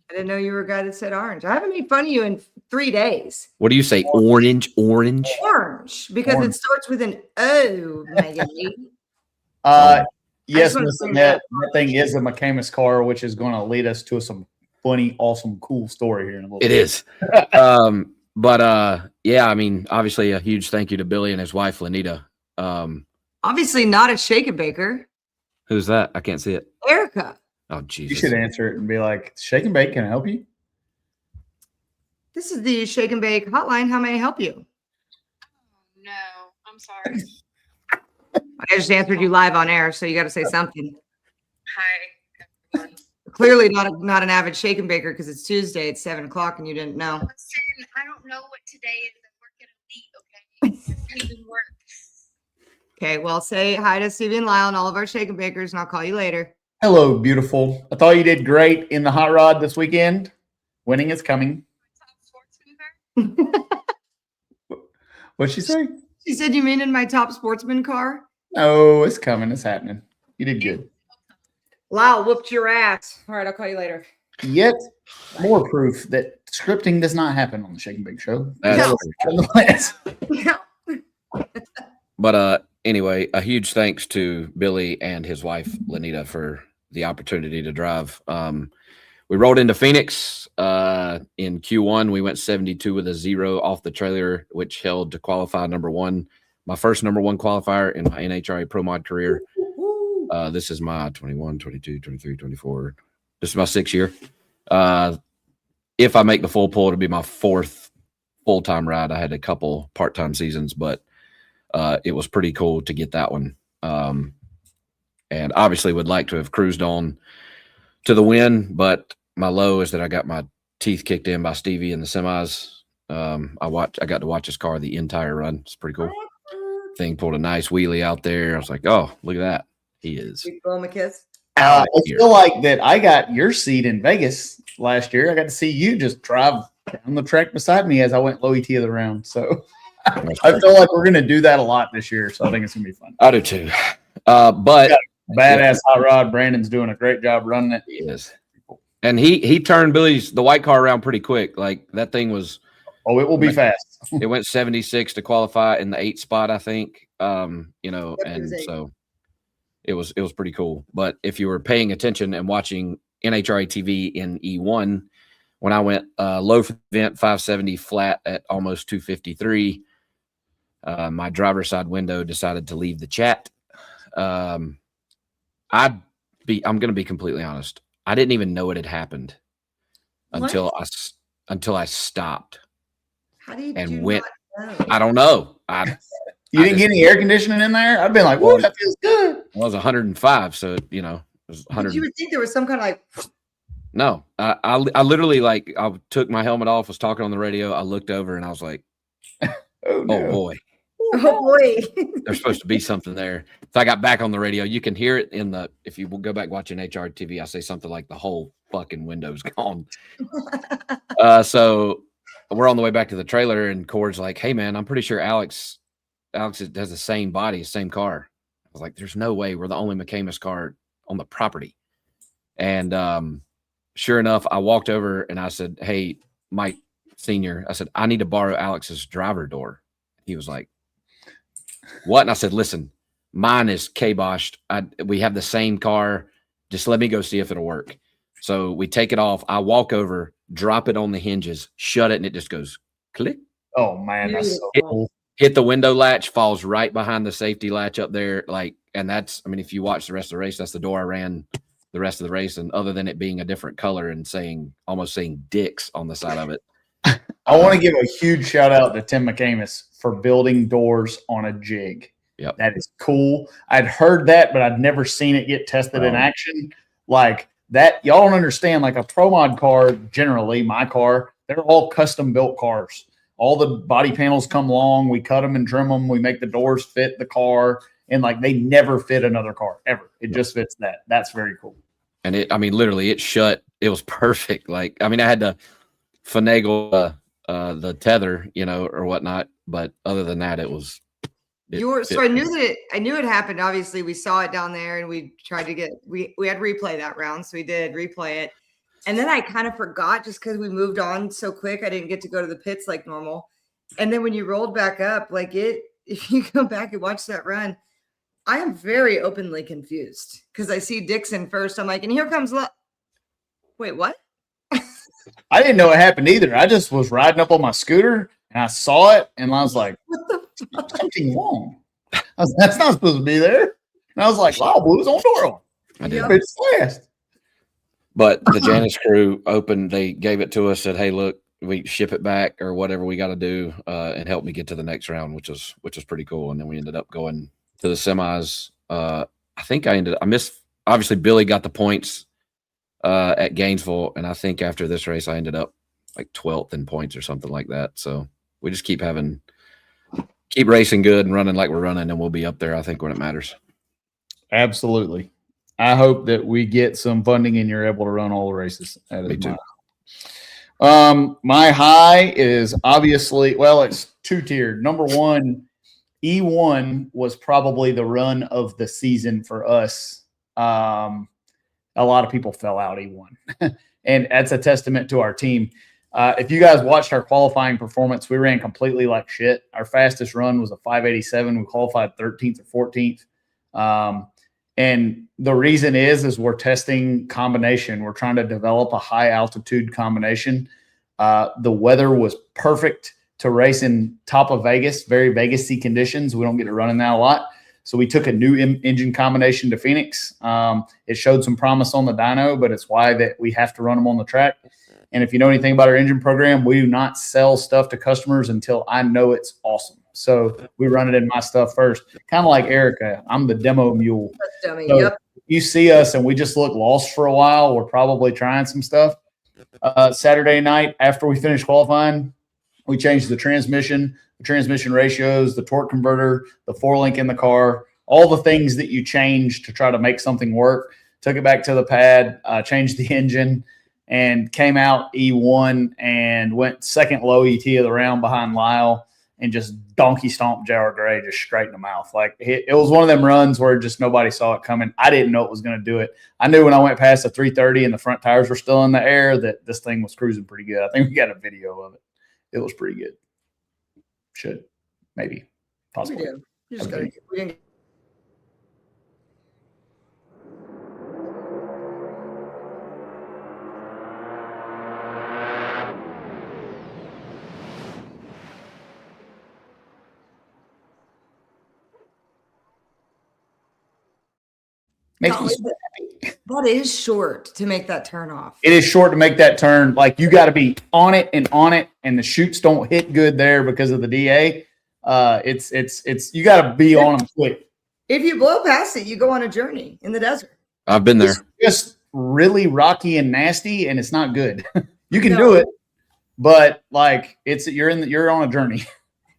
I didn't know you were a guy that said orange. I haven't made fun of you in 3 days. What do you say? Orange? Orange, because Orange. it starts with an O, Megan. Yes, wanna Miss bring Annette, that thing is a McCamus car, which is going to lead us to some funny, awesome, cool story here in a little bit. It is. Yeah, I mean, obviously a huge thank you to Billy and his wife, Lanita. Obviously not a shake and baker. Who's that? I can't see it. Erica. Oh, Jesus. You should answer it and be like, Shake and Bake, can I help you? This is the Shake and Bake hotline. How may I help you? No, I'm sorry. I just answered you live on air, so you got to say something. Hi, everyone. Clearly not an avid shake and baker because it's Tuesday. It's 7 o'clock and you didn't know. Listen, I don't know what today is. I work at Elite, okay? It doesn't even work. Okay, well, say hi to Stevie and Lyle and all of our shake and bakers, and I'll call you later. Hello, beautiful. I thought you did great in the hot rod this weekend. Winning is coming. Top sportsman car? What'd she say? She said, you mean in my top sportsman car? No, it's coming. It's happening. You did good. Lyle whooped your ass. All right, I'll call you later. Yet more proof that scripting does not happen on the Shake and Bake Show. That's No. But anyway, a huge thanks to Billy and his wife, Lanita, for the opportunity to drive. We rolled into Phoenix in Q1. We went 72 with a 0 off the trailer, which held to qualify number 1. My first number 1 qualifier in my NHRA Pro Mod career. This is my 21, 22, 23, 24. This is my 6th year. If I make the full pull, it'll be my 4th full-time ride. I had a couple part-time seasons, but it was pretty cool to get that one. And obviously would like to have cruised on to the win, but my low is that I got my teeth kicked in by Stevie in the semis. I got to watch his car the entire run. It's pretty cool. Thing pulled a nice wheelie out there. I was like, oh, look at that. He is. You blow him a kiss? I feel like that I got your seat in Vegas last year. I got to see you just drive down the track beside me as I went low ET of the round. So I feel like we're going to do that a lot this year. So I think it's going to be fun. I do too. But badass hot rod. Brandon's doing a great job running it. he is. And he turned the white car around pretty quick. Like that thing was. Oh, it will be fast. It went 76 to qualify in the 8th spot, I think. And so it was pretty cool. But if you were paying attention and watching NHRA TV in E1, when I went low for the event, 570 flat at almost 253, my driver's side window decided to leave the chat. I'm going to be completely honest. I didn't even know it had happened until I stopped. How do you And do went. not know? I don't know. You didn't get any air conditioning in there? I've been like, whoa, that feels good. It was 105, so it was 100. But you would think there was some kind of like. No, I literally I took my helmet off, was talking on the radio. I looked over and I was like, Oh, no. oh boy. Oh boy. There's supposed to be something there. So I got back on the radio. You can hear it in the, if you will go back watching HR TV, I say something like the whole fucking window's gone. So we're on the way back to the trailer and Cord's like, hey man, I'm pretty sure Alex has the same body, same car. I was like, there's no way. We're the only McCamus car on the property. And sure enough, I walked over and I said, hey, Mike Sr., I said, I need to borrow Alex's driver door. He was like, what? And I said, listen, mine is kiboshed. We have the same car. Just let me go see if it'll work. So we take it off. I walk over, drop it on the hinges, shut it, and it just goes click. Oh man, that's so cool. Hit the window latch, falls right behind the safety latch up there. Like, and that's, I mean, if you watch the rest of the race, that's the door I ran the rest of the race. And other than it being a different color and almost saying dicks on the side of it. I want to give a huge shout out to Tim McCamus for building doors on a jig. Yep. That is cool. I'd heard that, but I'd never seen it get tested in action. Like that, y'all don't understand. Like a Pro Mod car, generally, my car, they're all custom built cars. All the body panels come long. We cut them and trim them. We make the doors fit the car. And like they never fit another car ever. It just fits that. That's very cool. And it, I mean, literally it shut. It was perfect. Like, I mean, I had to finagle the tether, you know, or whatnot. But other than that, it was. So I knew it happened. Obviously, we saw it down there, and we tried to get we had to replay that round, so we did replay it. And then I kind of forgot just because we moved on so quick. I didn't get to go to the pits like normal. And then when you rolled back up, like if you go back and watch that run, I am very openly confused because I see Dixon first. I'm like, and here comes wait, what? I didn't know it happened either. I just was riding up on my scooter and I saw it and I was like, what the fuck? Something wrong. That's not supposed to be there. And I was like, wow, Blue's on door. I did. It's fast. But the Janus crew opened, they gave it to us, said, hey, look, we ship it back or whatever we got to do and help me get to the next round, which was pretty cool. And then we ended up going to the semis. I think I missed, obviously Billy got the points at Gainesville. And I think after this race, I ended up like 12th in points or something like that. So we just keep racing good and running like we're running, and we'll be up there, I think, when it matters. Absolutely. I hope that we get some funding and you're able to run all the races. Me too. My high is obviously, well, it's two-tiered. Number one, E1 was probably the run of the season for us. A lot of people fell out E1, and that's a testament to our team. If you guys watched our qualifying performance, we ran completely like shit. Our fastest run was a 587. We qualified 13th or 14th. And the reason is we're testing combination. We're trying to develop a high altitude combination. The weather was perfect to race in top of Vegas, very Vegas-y conditions. We don't get to run in that a lot. So we took a new engine combination to Phoenix. It showed some promise on the dyno, but it's why that we have to run them on the track. And if you know anything about our engine program, we do not sell stuff to customers until I know it's awesome. So we run it in my stuff first, kind of like Erica. I'm the demo mule. Dummy. So Yep. if you see us and we just look lost for a while, we're probably trying some stuff. Saturday night after we finished qualifying, we changed the transmission ratios, the torque converter, the 4-link in the car, all the things that you change to try to make something work. Took it back to the pad, changed the engine, and came out E1 and went second low ET of the round behind Lyle and just donkey stomped J.R. Gray just straight in the mouth. Like it was one of them runs where just nobody saw it coming. I didn't know it was going to do it. I knew when I went past the 330 and the front tires were still in the air that this thing was cruising pretty good. I think we got a video of it. It was pretty good. Should, maybe, possibly. We do. You just gotta, we didn't Makes me so happy. That is short to make that turn off. It is short to make that turn. Like you got to be on it, and the chutes don't hit good there because of the DA. It's you got to be on them quick. If you blow past it, you go on a journey in the desert. I've been there. It's just really rocky and nasty, and it's not good. You can do it, but like you're on a journey.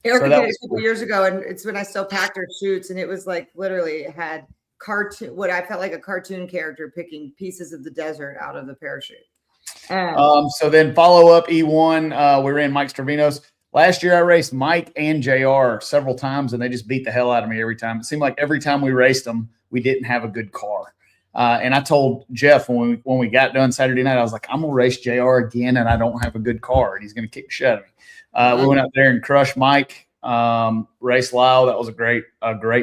Erica that did it was a couple years ago, and it's when I still packed her chutes, and it was like literally it had cartoon, what I felt like a cartoon character picking pieces of the desert out of the parachute. So then follow up E1, we ran Mike Stravinos. Last year I raced Mike and JR several times, and they just beat the hell out of me every time. It seemed like every time we raced them, we didn't have a good car. And I told Jeff when we got done Saturday night, I was like, I'm gonna race JR again, and I don't have a good car, and he's gonna kick the shit out of me. We went out there and crushed Mike, raced Lyle. That was a great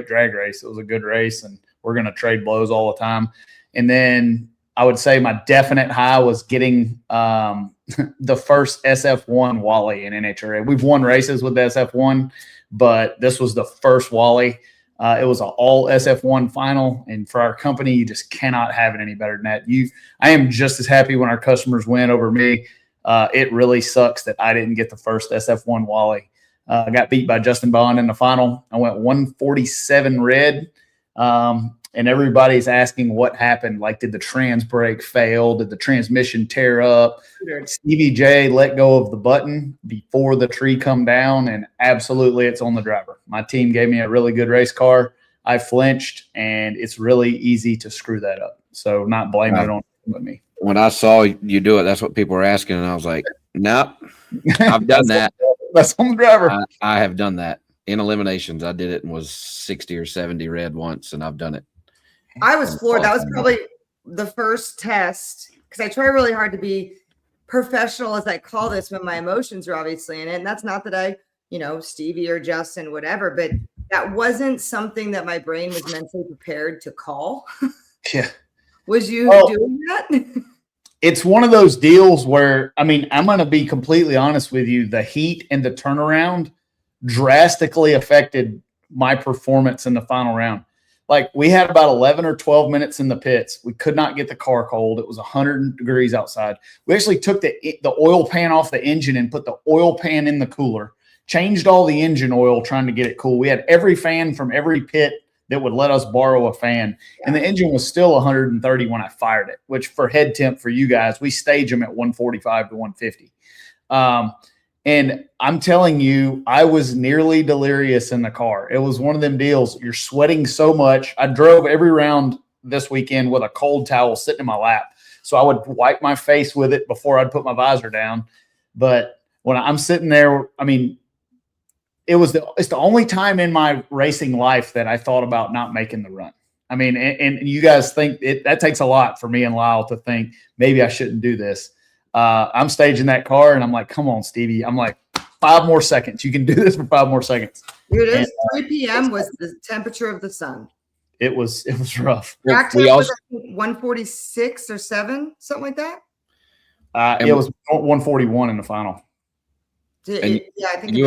drag race. It was a good race, and we're gonna trade blows all the time. And then I would say my definite high was getting the first SF1 Wally in NHRA. We've won races with the SF1, but this was the first Wally. It was an all SF1 final, and for our company, you just cannot have it any better than that. I am just as happy when our customers win over me. It really sucks that I didn't get the first SF1 Wally. I got beat by Justin Bond in the final. I went 147 red. And everybody's asking what happened. Like, did the trans brake fail? Did the transmission tear up? Stevie J let go of the button before the tree come down, and absolutely it's on the driver. My team gave me a really good race car. I flinched, and it's really easy to screw that up. So not blaming it on me. When I saw you do it, that's what people were asking, and I was like, nope, I've done that. That's on the driver. I have done that. In eliminations, I did it and was 60 or 70 red once, and I've done it. I was floored. That was probably the first test, because I try really hard to be professional, as I call this, when my emotions are obviously in it. And that's not that I, Stevie or Justin, whatever, but that wasn't something that my brain was mentally prepared to call. Yeah. Was you doing that? It's one of those deals where, I'm going to be completely honest with you. The heat and the turnaround drastically affected my performance in the final round. Like, we had about 11 or 12 minutes in the pits. We could not get the car cold. It was 100 degrees outside. We actually took the oil pan off the engine and put the oil pan in the cooler, changed all the engine oil trying to get it cool. We had every fan from every pit that would let us borrow a fan. And the engine was still 130 when I fired it, which for head temp for you guys, we stage them at 145 to 150. And I'm telling you, I was nearly delirious in the car. It was one of them deals. You're sweating so much. I drove every round this weekend with a cold towel sitting in my lap. So I would wipe my face with it before I'd put my visor down. But when I'm sitting there, it's the only time in my racing life that I thought about not making the run. And you guys think that takes a lot for me and Lyle to think maybe I shouldn't do this. I'm staging that car, and I'm like, come on, Stevie. I'm like, 5 more seconds. You can do this for 5 more seconds. Dude, it was 3 p.m. was the temperature of the sun. It was rough. Track temp was 146 or 7, something like that. It was 141 in the final. I think you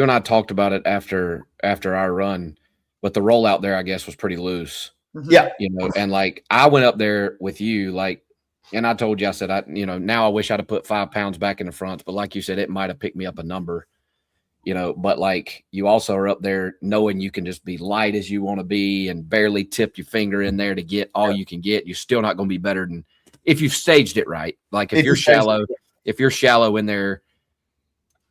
and I talked about it after our run, but the rollout there, I guess, was pretty loose. Mm-hmm. Yeah, and like I went up there with you, like. And I told you, I said, now I wish I'd have put 5 pounds back in the front, but like you said, it might have picked me up a number, but like you also are up there knowing you can just be light as you want to be and barely tip your finger in there to get all you can get. You're still not going to be better than if you've staged it right. Like if you're shallow in there,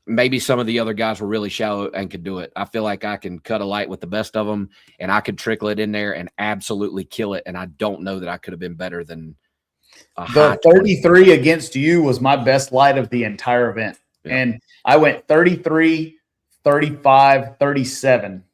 maybe some of the other guys were really shallow and could do it. I feel like I can cut a light with the best of them, and I could trickle it in there and absolutely kill it. And I don't know that I could have been better than the 33 against you was my best light of the entire event. Yeah. And I went 33, 35, 37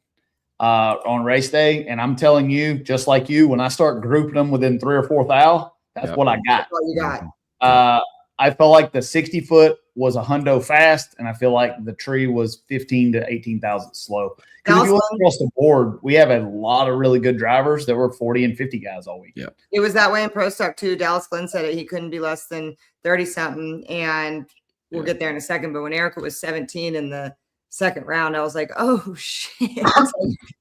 on race day. And I'm telling you, just like you, when I start grouping them within 3 or 4 thou, that's what I got. That's what you got. I felt like the 60 foot was a hundo fast, and I feel like the tree was 15 to 18,000 slow. Because if you look across the board, we have a lot of really good drivers that were 40 and 50 guys all week. Yeah, it was that way in Pro Stock too. Dallas Glenn said it. He couldn't be less than 30 something, and we'll get there in a second. But when Erica was 17 in the second round, I was like, oh shit,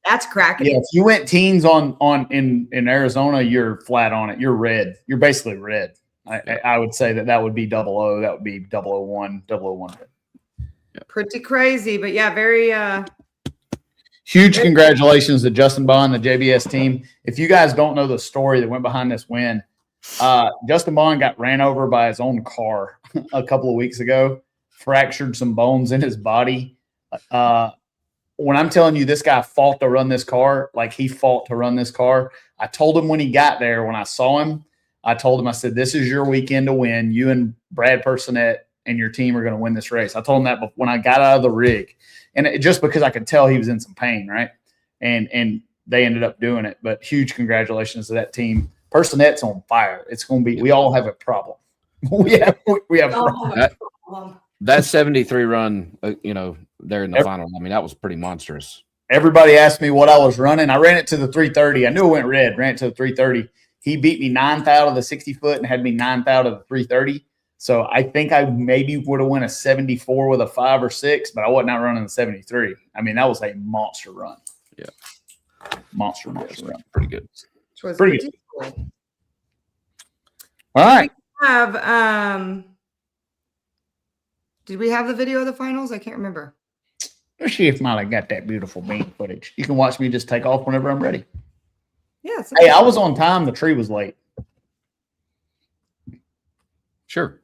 that's cracking. Yeah, if you went teens in Arizona, you're flat on it. You're red. You're basically red. I would say that would be 00. That would be 001, 001. Pretty crazy, but yeah, very huge congratulations to Justin Bond, the JBS team. If you guys don't know the story that went behind this win, Justin Bond got ran over by his own car a couple of weeks ago, fractured some bones in his body. when I'm telling you this guy fought to run this car, like he fought to run this car. I told him when he got there, when I saw him, I told him, I said, this is your weekend to win. You and Brad Personette and your team are going to win this race. I told him that when I got out of the rig. And just because I could tell he was in some pain, right? And they ended up doing it. But huge congratulations to that team. Personette's on fire. It's going to be – we all have a problem. we have a problem. That 73 run, there in the final, I mean, that was pretty monstrous. Everybody asked me what I was running. I ran it to the 330. I knew it went red, ran it to the 330. He beat me 9th out of the 60 foot and had me 9th out of the 330. So I think I maybe would have won a 74 with a 5 or 6, but I wasn't out running the 73. I mean, that was a monster run. Yeah. Monster run. Pretty good. Which was Pretty pretty good. cool. All right. Did we have the video of the finals? I can't remember. Let's see if Molly got that beautiful bean footage. You can watch me just take off whenever I'm ready. Yeah. Hey, I was on time. The tree was late. Sure.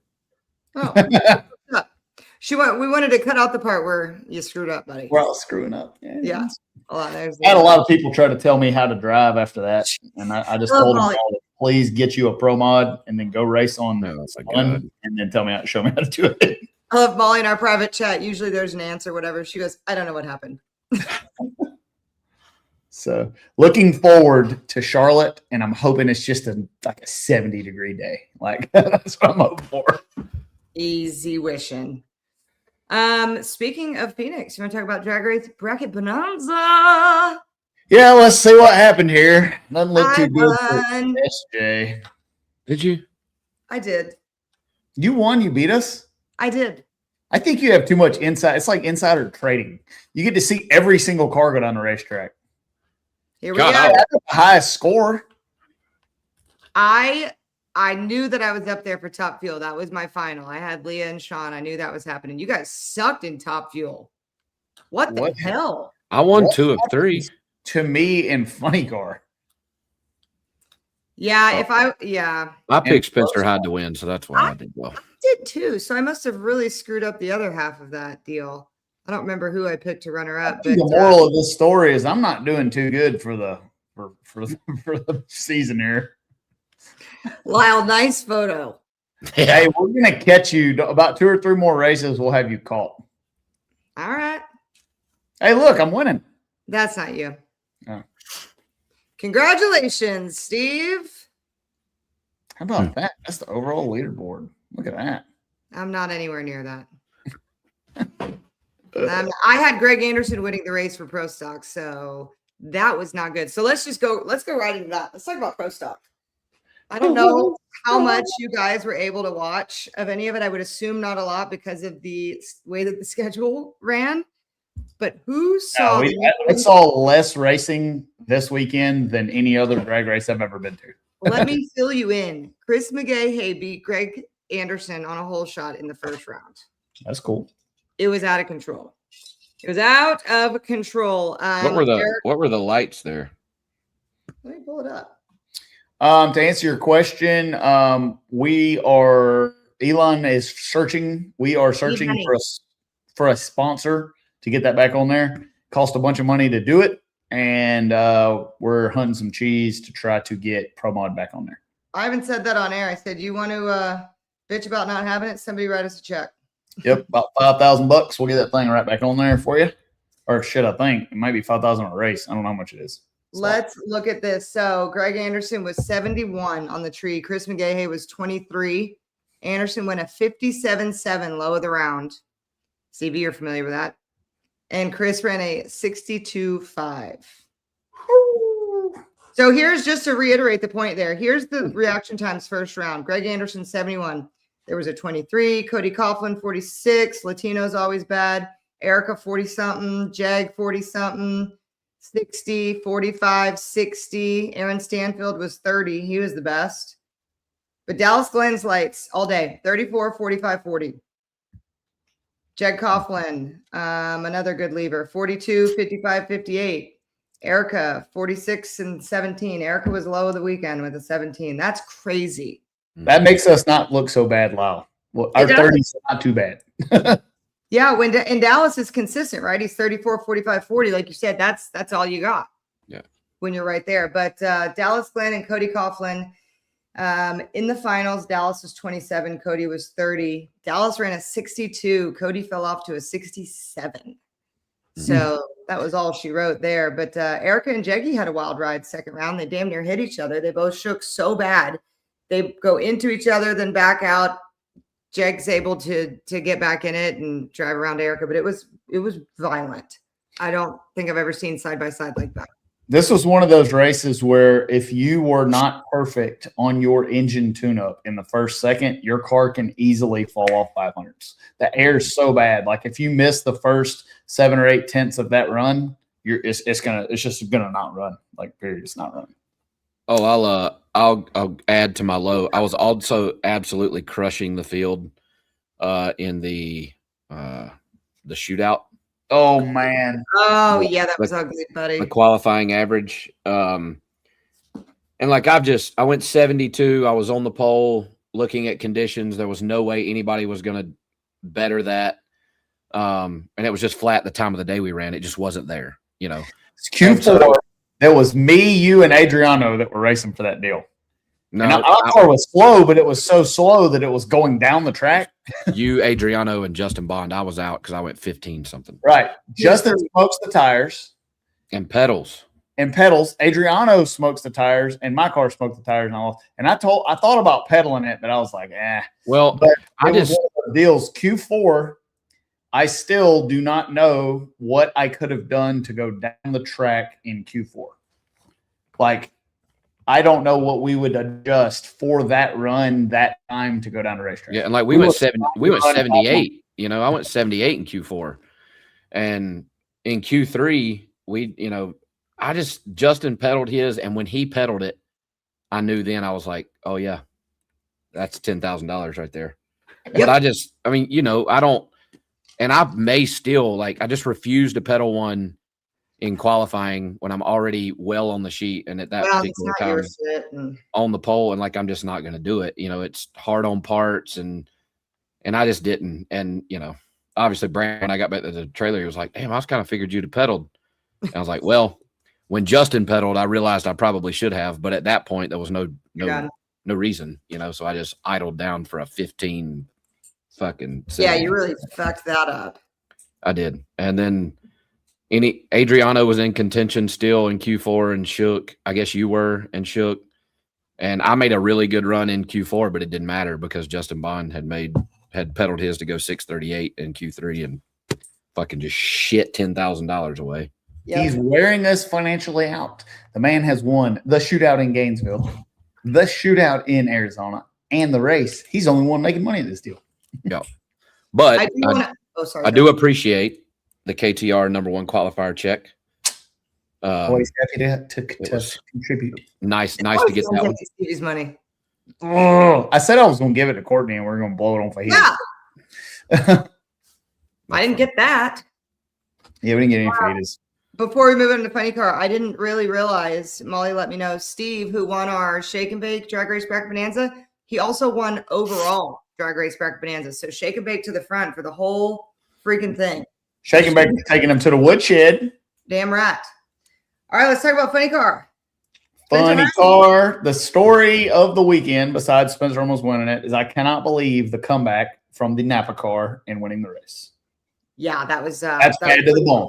Oh. We wanted to cut out the part where you screwed up, buddy. We're all screwing up. Yeah. I had a lot of people try to tell me how to drive after that. And I just told them, please get you a pro mod and then go race on one and then show me how to do it. I love Molly in our private chat. Usually there's an answer, whatever. She goes, I don't know what happened. So looking forward to Charlotte, and I'm hoping it's just a 70-degree day. Like that's what I'm hoping for. Easy wishing. Speaking of Phoenix, you want to talk about Drag Race Bracket Bonanza? Yeah, let's see what happened here. Doesn't look too good for SJ. Did you? I did. You won. You beat us. I did. I think you have too much insight. It's like insider trading. You get to see every single car go down the racetrack. Here we go. That's the highest score. I knew that I was up there for Top Fuel. That was my final. I had Leah and Sean. I knew that was happening. You guys sucked in Top Fuel. What the hell? I won 2 of 3. To me in Funny Car. Yeah, I picked Spencer Hyde to win, so that's why I did well. I did too. So I must have really screwed up the other half of that deal. I don't remember who I picked to runner up. But the moral of this story is I'm not doing too good for the season here. Lyle, nice photo. Hey, we're gonna catch you about 2 or 3 more races. We'll have you caught. All right. Hey, look, I'm winning. That's not you. Oh. Congratulations, Steve. How about that? That's the overall leaderboard. Look at that. I'm not anywhere near that. I had Greg Anderson winning the race for Pro Stock, so that was not good. So let's go right into that. Let's talk about Pro Stock. I don't know how much you guys were able to watch of any of it. I would assume not a lot because of the way that the schedule ran. But who saw? I saw less racing this weekend than any other drag race I've ever been to. Let me fill you in. Chris McGahey beat Greg Anderson on a hole shot in the first round. That's cool. It was out of control. It was out of control. What were the lights there? Let me pull it up. To answer your question, Elon is searching. We are searching for a sponsor to get that back on there. Cost a bunch of money to do it, and we're hunting some cheese to try to get ProMod back on there. I haven't said that on air. I said, you want to bitch about not having it? Somebody write us a check. Yep, about $5,000. We'll get that thing right back on there for you. Or should I think it might be $5,000 a race? I don't know how much it is. So. Let's look at this. So Greg Anderson was 71 on the tree. Chris McGahey was 23. Anderson went a 57.7 low of the round. CB, you're familiar with that. And Chris ran a 62.5. So here's just to reiterate the point there. Here's the reaction times first round. Greg Anderson, 71. There was a 23. Cody Coughlin, 46. Latino's always bad. Erica, 40-something. Jag, 40-something. 60, 45, 60. Aaron Stanfield was 30. He was the best. But Dallas Glenn's lights all day. 34, 45, 40. Jag Coughlin, another good lever. 42, 55, 58. Erica, 46 and 17. Erica was low of the weekend with a 17. That's crazy. That makes us not look so bad, Lyle. Well, our 30s are not too bad. Yeah, when in Dallas is consistent, right? He's 34, 45, 40. Like you said, that's all you got. Yeah. When you're right there. But Dallas Glenn and Cody Coughlin in the finals, Dallas was 27, Cody was 30. Dallas ran a 62. Cody fell off to a 67. So that was all she wrote there. But Erica and Jeggy had a wild ride second round. They damn near hit each other. They both shook so bad. They go into each other, then back out. Jeg's able to get back in it and drive around Erica, but it was violent. I don't think I've ever seen side by side like that. This was one of those races where if you were not perfect on your engine tune-up in the first second, your car can easily fall off 500s. The air is so bad. Like if you miss the first 7 or 8 tenths of that run, it's just gonna not run. Like period, it's not running. Oh, I'll add to my low. I was also absolutely crushing the field in the shootout. Oh man. Oh yeah, that was ugly, buddy. The qualifying average. And like I went 72. I was on the pole looking at conditions. There was no way anybody was going to better that. And it was just flat the time of the day we ran. It just wasn't there, you know. It's Q4. There was me, you, and Adriano that were racing for that deal. No, and our car was slow, but it was so slow that it was going down the track. You, Adriano, and Justin Bond. I was out because I went 15 something. Right. Justin smokes the tires. And pedals. Adriano smokes the tires, and my car smoked the tires and all. And I thought about pedaling it, but I was like, eh. Well, but I just one of the deals. Q4, I still do not know what I could have done to go down the track in Q4. Like, I don't know what we would adjust for that run that time to go down the racetrack. Yeah, and like we went 78. You know, I went 78 in Q4, and in Q3 Justin pedaled his, and when he pedaled it, I knew then. I was like, oh yeah, that's $10,000 right there. Yep. But I don't. And I may still I just refuse to pedal one in qualifying when I'm already well on the sheet and at that particular time on the pole, and I'm just not going to do it. You know, it's hard on parts, and I just didn't. And obviously, Brandon, when I got back to the trailer, he was like, "Damn, I was kind of figured you'd have pedaled." And I was like, "Well, when Justin pedaled, I realized I probably should have, but at that point, there was no reason, So I just idled down for a 15." Fucking yeah, you really fucked that up. I did. And then Adriano was in contention still in Q4 and shook. I guess you were and shook. And I made a really good run in Q4, but it didn't matter because Justin Bond had pedaled his to go 638 in Q3 and fucking just shit $10,000 away. Yep. He's wearing us financially out. The man has won the shootout in Gainesville, the shootout in Arizona, and the race. He's the only one making money in this deal. Yeah, but I do appreciate the KTR #1 qualifier check. Always happy to contribute. Nice to get that one. Stevie's money. Oh, I said I was going to give it to Courtney, and we're going to blow it on Fajita. Yeah, I didn't get that. Yeah, we didn't get any Fajitas. Before we move into funny car, I didn't really realize. Molly let me know. Steve, who won our Shake and Bake Drag Race Bracket Bonanza, he also won overall Drag Race Bracket Bonanza. So Shake and Bake to the front for the whole freaking thing. Shake and Bake taking him to the woodshed. Damn right. All right, let's talk about funny car. Funny car. The story of the weekend, besides Spencer almost winning it, is I cannot believe the comeback from the Napa car and winning the race. Yeah, that was that's bad to the bone.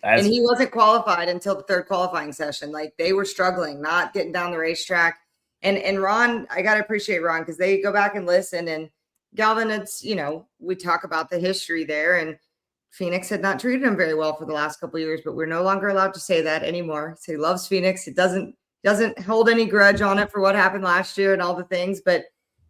And he wasn't qualified until the third qualifying session. Like they were struggling, not getting down the racetrack. And Ron, I gotta appreciate Ron because they go back and listen. And Galvin, it's we talk about the history there, and Phoenix had not treated him very well for the last couple of years, but we're no longer allowed to say that anymore. So he loves Phoenix. It doesn't hold any grudge on it for what happened last year and all the things, but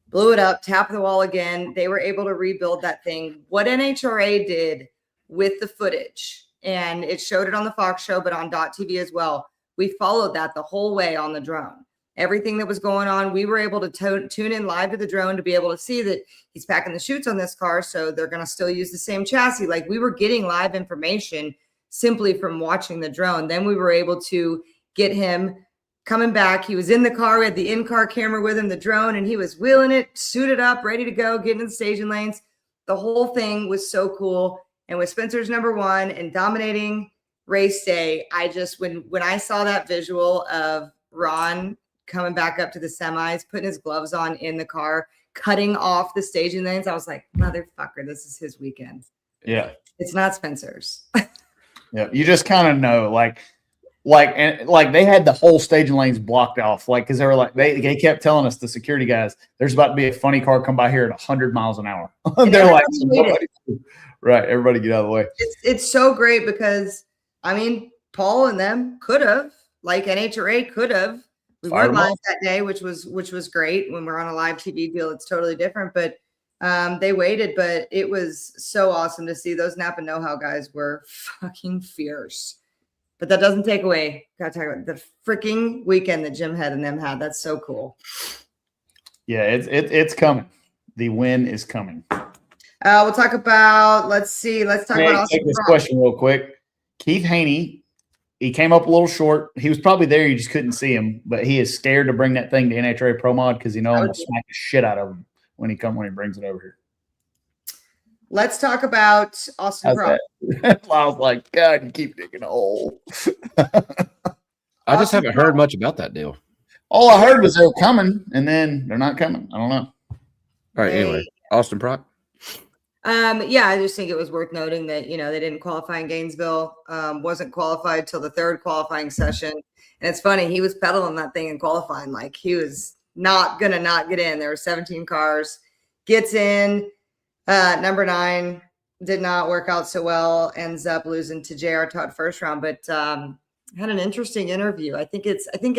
blew it up, tap the wall again. They were able to rebuild that thing. What NHRA did with the footage, and it showed it on the Fox show, but on .tv as well. We followed that the whole way on the drone. Everything that was going on, we were able to tune in live to the drone to be able to see that he's packing the chutes on this car, so they're going to still use the same chassis. Like we were getting live information simply from watching the drone. Then we were able to get him coming back. He was in the car. We had the in-car camera with him, the drone, and he was wheeling it, suited up, ready to go, getting in the staging lanes. The whole thing was so cool. And with Spencer's number one and dominating race day, I just, when I saw that visual of Ron coming back up to the semis, putting his gloves on in the car, cutting off the staging lanes, I was like, motherfucker, this is his weekend. Yeah. It's not Spencer's. Yeah. You just kind of know, like they had the whole staging lanes blocked off, like, because they were like, they kept telling us, the security guys, there's about to be a funny car come by here at 100 miles an hour. They're like, right, everybody get out of the way. It's so great because, I mean, Paul and them could have, like NHRA could have. We weren't live that day, which was great. When we're on a live TV deal, it's totally different. But they waited, but it was so awesome to see. Those Napa know-how guys were fucking fierce. But that doesn't take away. Gotta talk about the freaking weekend that Jim had and them had. That's so cool. Yeah, it's coming. The win is coming. We'll talk about. Let's talk about. Take this question real quick. Keith Haney, he came up a little short. He was probably there. You just couldn't see him, but he is scared to bring that thing to NHRA Pro Mod because I'm gonna smack the shit out of him when he brings it over here. Let's talk about Austin Prock. I was like, God, you keep digging a hole. I just haven't heard much about that deal. All I heard was they were coming, and then they're not coming. I don't know. All right, anyway, Austin Prock. Yeah, I just think it was worth noting that, they didn't qualify in Gainesville, wasn't qualified till the third qualifying session. And it's funny, he was pedaling that thing in qualifying like he was not going to not get in. There were 17 cars, gets in. Number 9 did not work out so well, ends up losing to J.R. Todd first round, but had an interesting interview. I think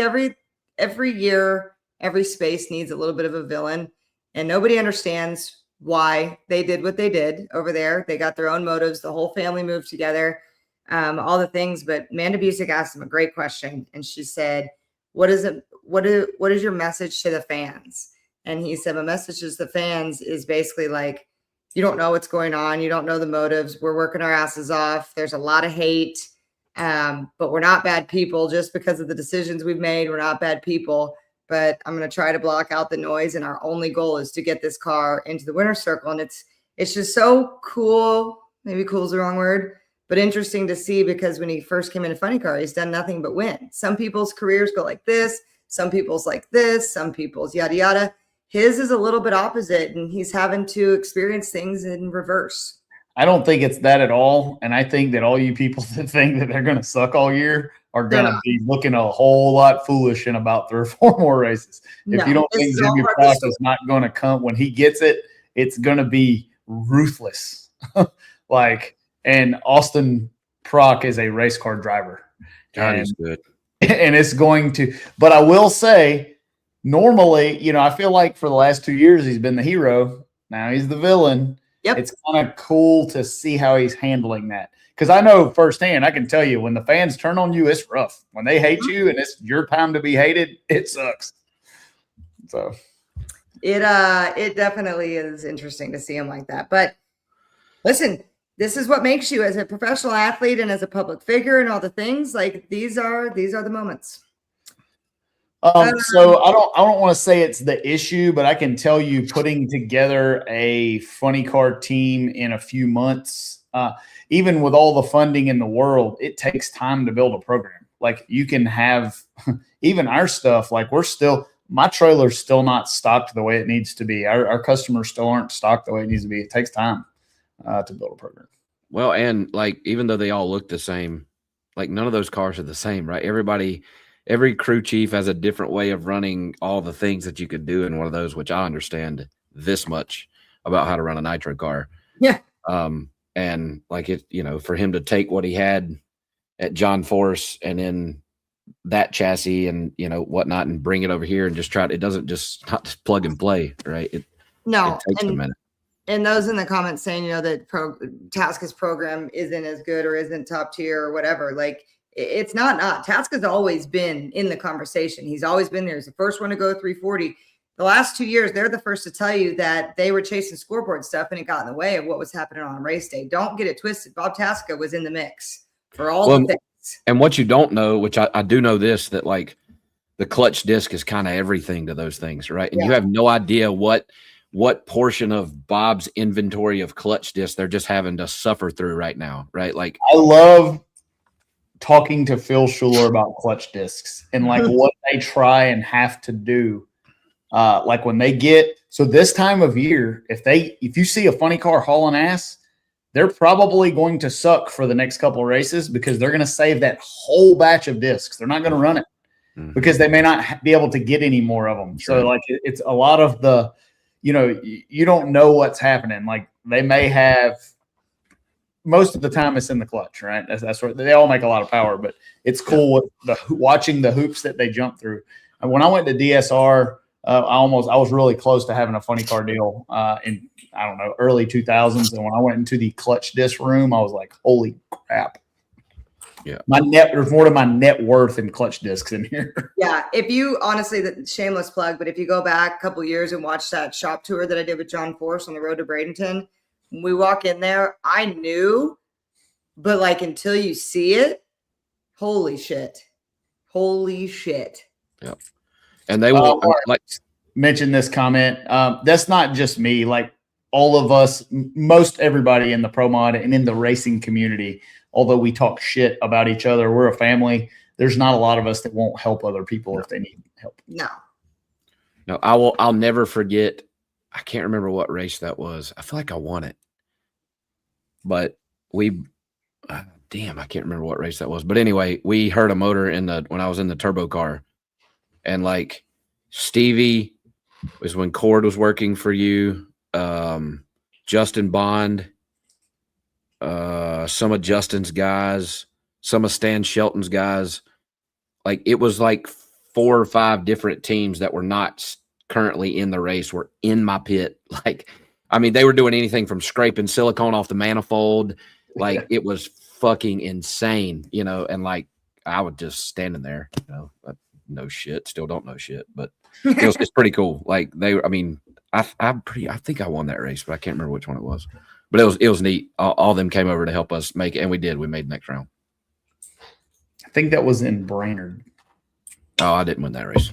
every year, every space needs a little bit of a villain, and nobody understands why they did what they did over there. They got their own motives. The whole family moved together, all the things. But Amanda Busick asked him a great question, and she said, what is your message to the fans? And he said, my message to the fans is basically like, you don't know what's going on. You don't know the motives. We're working our asses off. There's a lot of hate, but we're not bad people just because of the decisions we've made. We're not bad people, but I'm going to try to block out the noise. And our only goal is to get this car into the winner's circle. And it's just so cool. Maybe cool is the wrong word, but interesting to see, because when he first came into Funny Car, he's done nothing but win. Some people's careers go like this. Some people's like this. Some people's yada, yada. His is a little bit opposite, and he's having to experience things in reverse. I don't think it's that at all. And I think that all you people that think that they're going to suck all year are going to be looking a whole lot foolish in about 3 or 4 more races. If you don't think Jimmy Prock is not going to come when he gets it, it's going to be ruthless. And Austin Prock is a race car driver. God, he's good. And it's going to, but I will say, normally, I feel like for the last 2 years, he's been the hero. Now he's the villain. Yep. It's kind of cool to see how he's handling that. Because I know firsthand, I can tell you, when the fans turn on you, it's rough. When they hate you and it's your time to be hated, it sucks. So it definitely is interesting to see him like that. But listen, this is what makes you as a professional athlete and as a public figure and all the things. Like these are the moments. So I don't want to say it's the issue, but I can tell you, putting together a funny car team in a few months, even with all the funding in the world, it takes time to build a program. Like you can have even our stuff, like my trailer's still not stocked the way it needs to be. Our customers still aren't stocked the way it needs to be. It takes time to build a program. Well, and like, even though they all look the same, like none of those cars are the same, right? Every crew chief has a different way of running all the things that you could do in one of those, which I understand this much about how to run a nitro car. Yeah. And like it, for him to take what he had at John Force and then that chassis and, whatnot, and bring it over here and just it doesn't just not plug and play, right? It takes a minute. And those in the comments saying, that Tasca's program isn't as good or isn't top tier or whatever, like, it's not. Tasca's always been in the conversation. He's always been there. He's the first one to go 340. The last 2 years, they're the first to tell you that they were chasing scoreboard stuff and it got in the way of what was happening on race day. Don't get it twisted. Bob Tasca was in the mix for all the things. And what you don't know, which I do know this, that like the clutch disc is kind of everything to those things, right? And you have no idea what what portion of Bob's inventory of clutch discs they're just having to suffer through right now, right? Like, I love talking to Phil Schuler about clutch discs and like what they try and have to do. Like when they get, so this time of year, if you see a funny car hauling ass, they're probably going to suck for the next couple of races because they're going to save that whole batch of discs. They're not going to run it because they may not be able to get any more of them. Sure. So like it's a lot of the, you don't know what's happening. Like they may have, most of the time it's in the clutch, right? That's where they all make a lot of power, but it's cool with watching the hoops that they jump through. And when I went to DSR, I was really close to having a funny car deal in, I don't know, early 2000s. And when I went into the clutch disc room, I was like, holy crap. Yeah. There's more to my net worth in clutch discs in here. Yeah. If you honestly, the shameless plug, but if you go back a couple years and watch that shop tour that I did with John Force on the road to Bradenton, when we walk in there, I knew, but like until you see it, holy shit. Holy shit. Yep. And they will like mention this comment. That's not just me. Like all of us, most everybody in the pro mod and in the racing community, although we talk shit about each other, we're a family. There's not a lot of us that won't help other people if they need help. No. I'll never forget. I can't remember what race that was. I feel like I won it, but damn, I can't remember what race that was. But anyway, we heard a motor when I was in the turbo car, and like Stevie was when Cord was working for you, Justin Bond, some of Justin's guys, some of Stan Shelton's guys. Like it was like 4 or 5 different teams that were not currently in the race were in my pit. Like, I mean, they were doing anything from scraping silicone off the manifold. Like it was fucking insane, and like I was just standing there, no shit, still don't know shit, but it's pretty cool. Like I think I won that race, but I can't remember which one it was, but it was neat. All of them came over to help us make it, and we made next round. I think that was in Brainerd. Oh, I didn't win that race.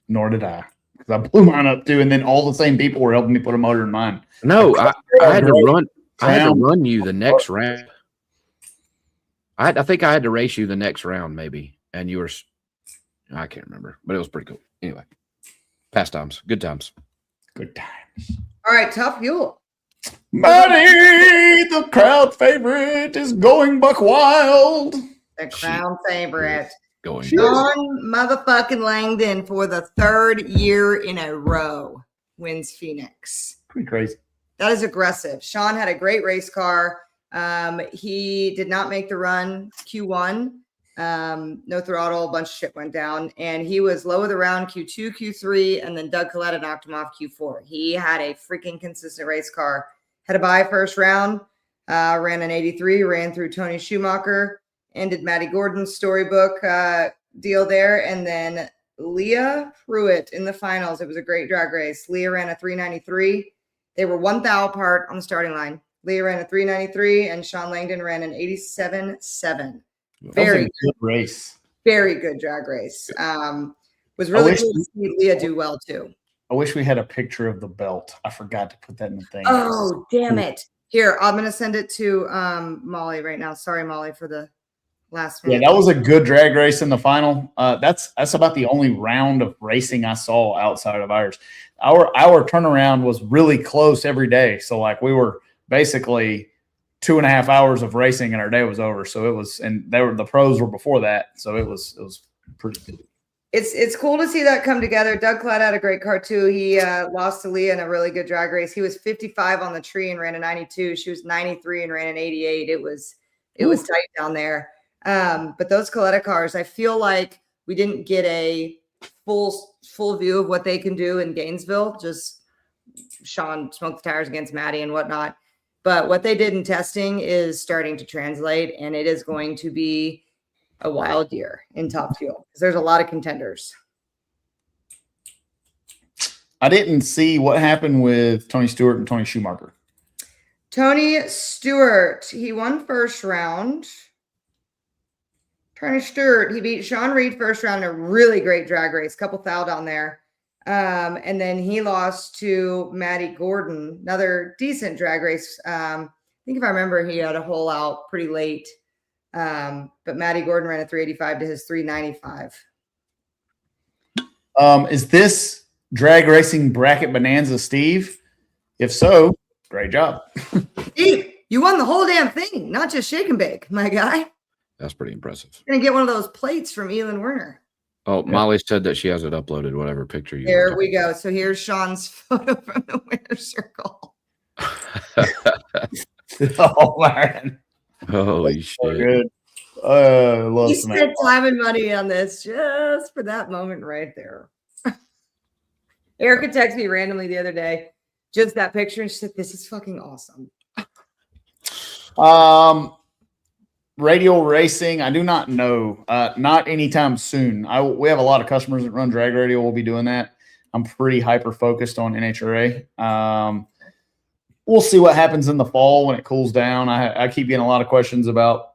Nor did I. Because I blew mine up too, and then all the same people were helping me put a motor in mine. No, I had to run. I had to run you the next round. I think I had to race you the next round, maybe, and you were. I can't remember, but it was pretty cool. Anyway, past times, good times. Good times. All right, Tough Fuel. Maddie, the crowd favorite, is going buck wild. The crown favorite. Going. Sean motherfucking Langdon for the 3rd year in a row wins Phoenix. Pretty crazy. That is aggressive. Sean had a great race car. He did not make the run Q1. No throttle, a bunch of shit went down, and he was low of the round Q2, Q3, and then Doug Coletta knocked him off Q4. He had a freaking consistent race car. Had a bye first round, ran an 83, ran through Tony Schumacher, ended Matty Gordon's storybook deal there, and then Leah Pruitt in the finals. It was a great drag race. Leah ran a 393. They were 1 thou apart on the starting line. Leah ran a 393, and Sean Langdon ran an 87.7. Very good race. Very good drag race. Was really cool to see Leah do well too. I wish we had a picture of the belt. I forgot to put that in the thing. Oh, damn it. Here, I'm going to send it to Molly right now. Sorry, Molly, for the last minute. Yeah, that was a good drag race in the final. That's about the only round of racing I saw outside of ours. Our turnaround was really close every day. So like we were basically 2.5 hours of racing and our day was over. So it was, and the pros were before that. So it was pretty good. It's cool to see that come together. Doug Klett had a great car too. He lost to Leah in a really good drag race. He was 55 on the tree and ran a 92. She was 93 and ran an 88. It was tight down there. But those Coletta cars, I feel like we didn't get a full view of what they can do in Gainesville. Just Sean smoked the tires against Maddie and whatnot. But what they did in testing is starting to translate, and it is going to be a wild year in Top Fuel because there's a lot of contenders. I didn't see what happened with Tony Stewart and Tony Schumacher. Tony Stewart, he won first round. Tony Stewart, he beat Sean Reed first round in a really great drag race. Couple foul down there. And then he lost to Matty Gordon, another decent drag race. I think if I remember, he had a hole out pretty late. But Matty Gordon ran a 385 to his 395. Is this drag racing bracket bonanza, Steve? If so, great job. Steve, you won the whole damn thing, not just shake and bake, my guy. That's pretty impressive. You're gonna get one of those plates from Elin Werner. Oh, Molly said that she has it uploaded, whatever picture you There we go. So here's Sean's photo from the winner's circle. Oh man, Holy so shit. good. Love He some spent time and money on this just for that moment right there. Erica texted me randomly the other day, just that picture, and she said, "This is fucking awesome." Radial racing, I do not know. Not anytime soon. We have a lot of customers that run drag radial. We'll be doing that. I'm pretty hyper focused on NHRA. We'll see what happens in the fall when it cools down. I keep getting a lot of questions about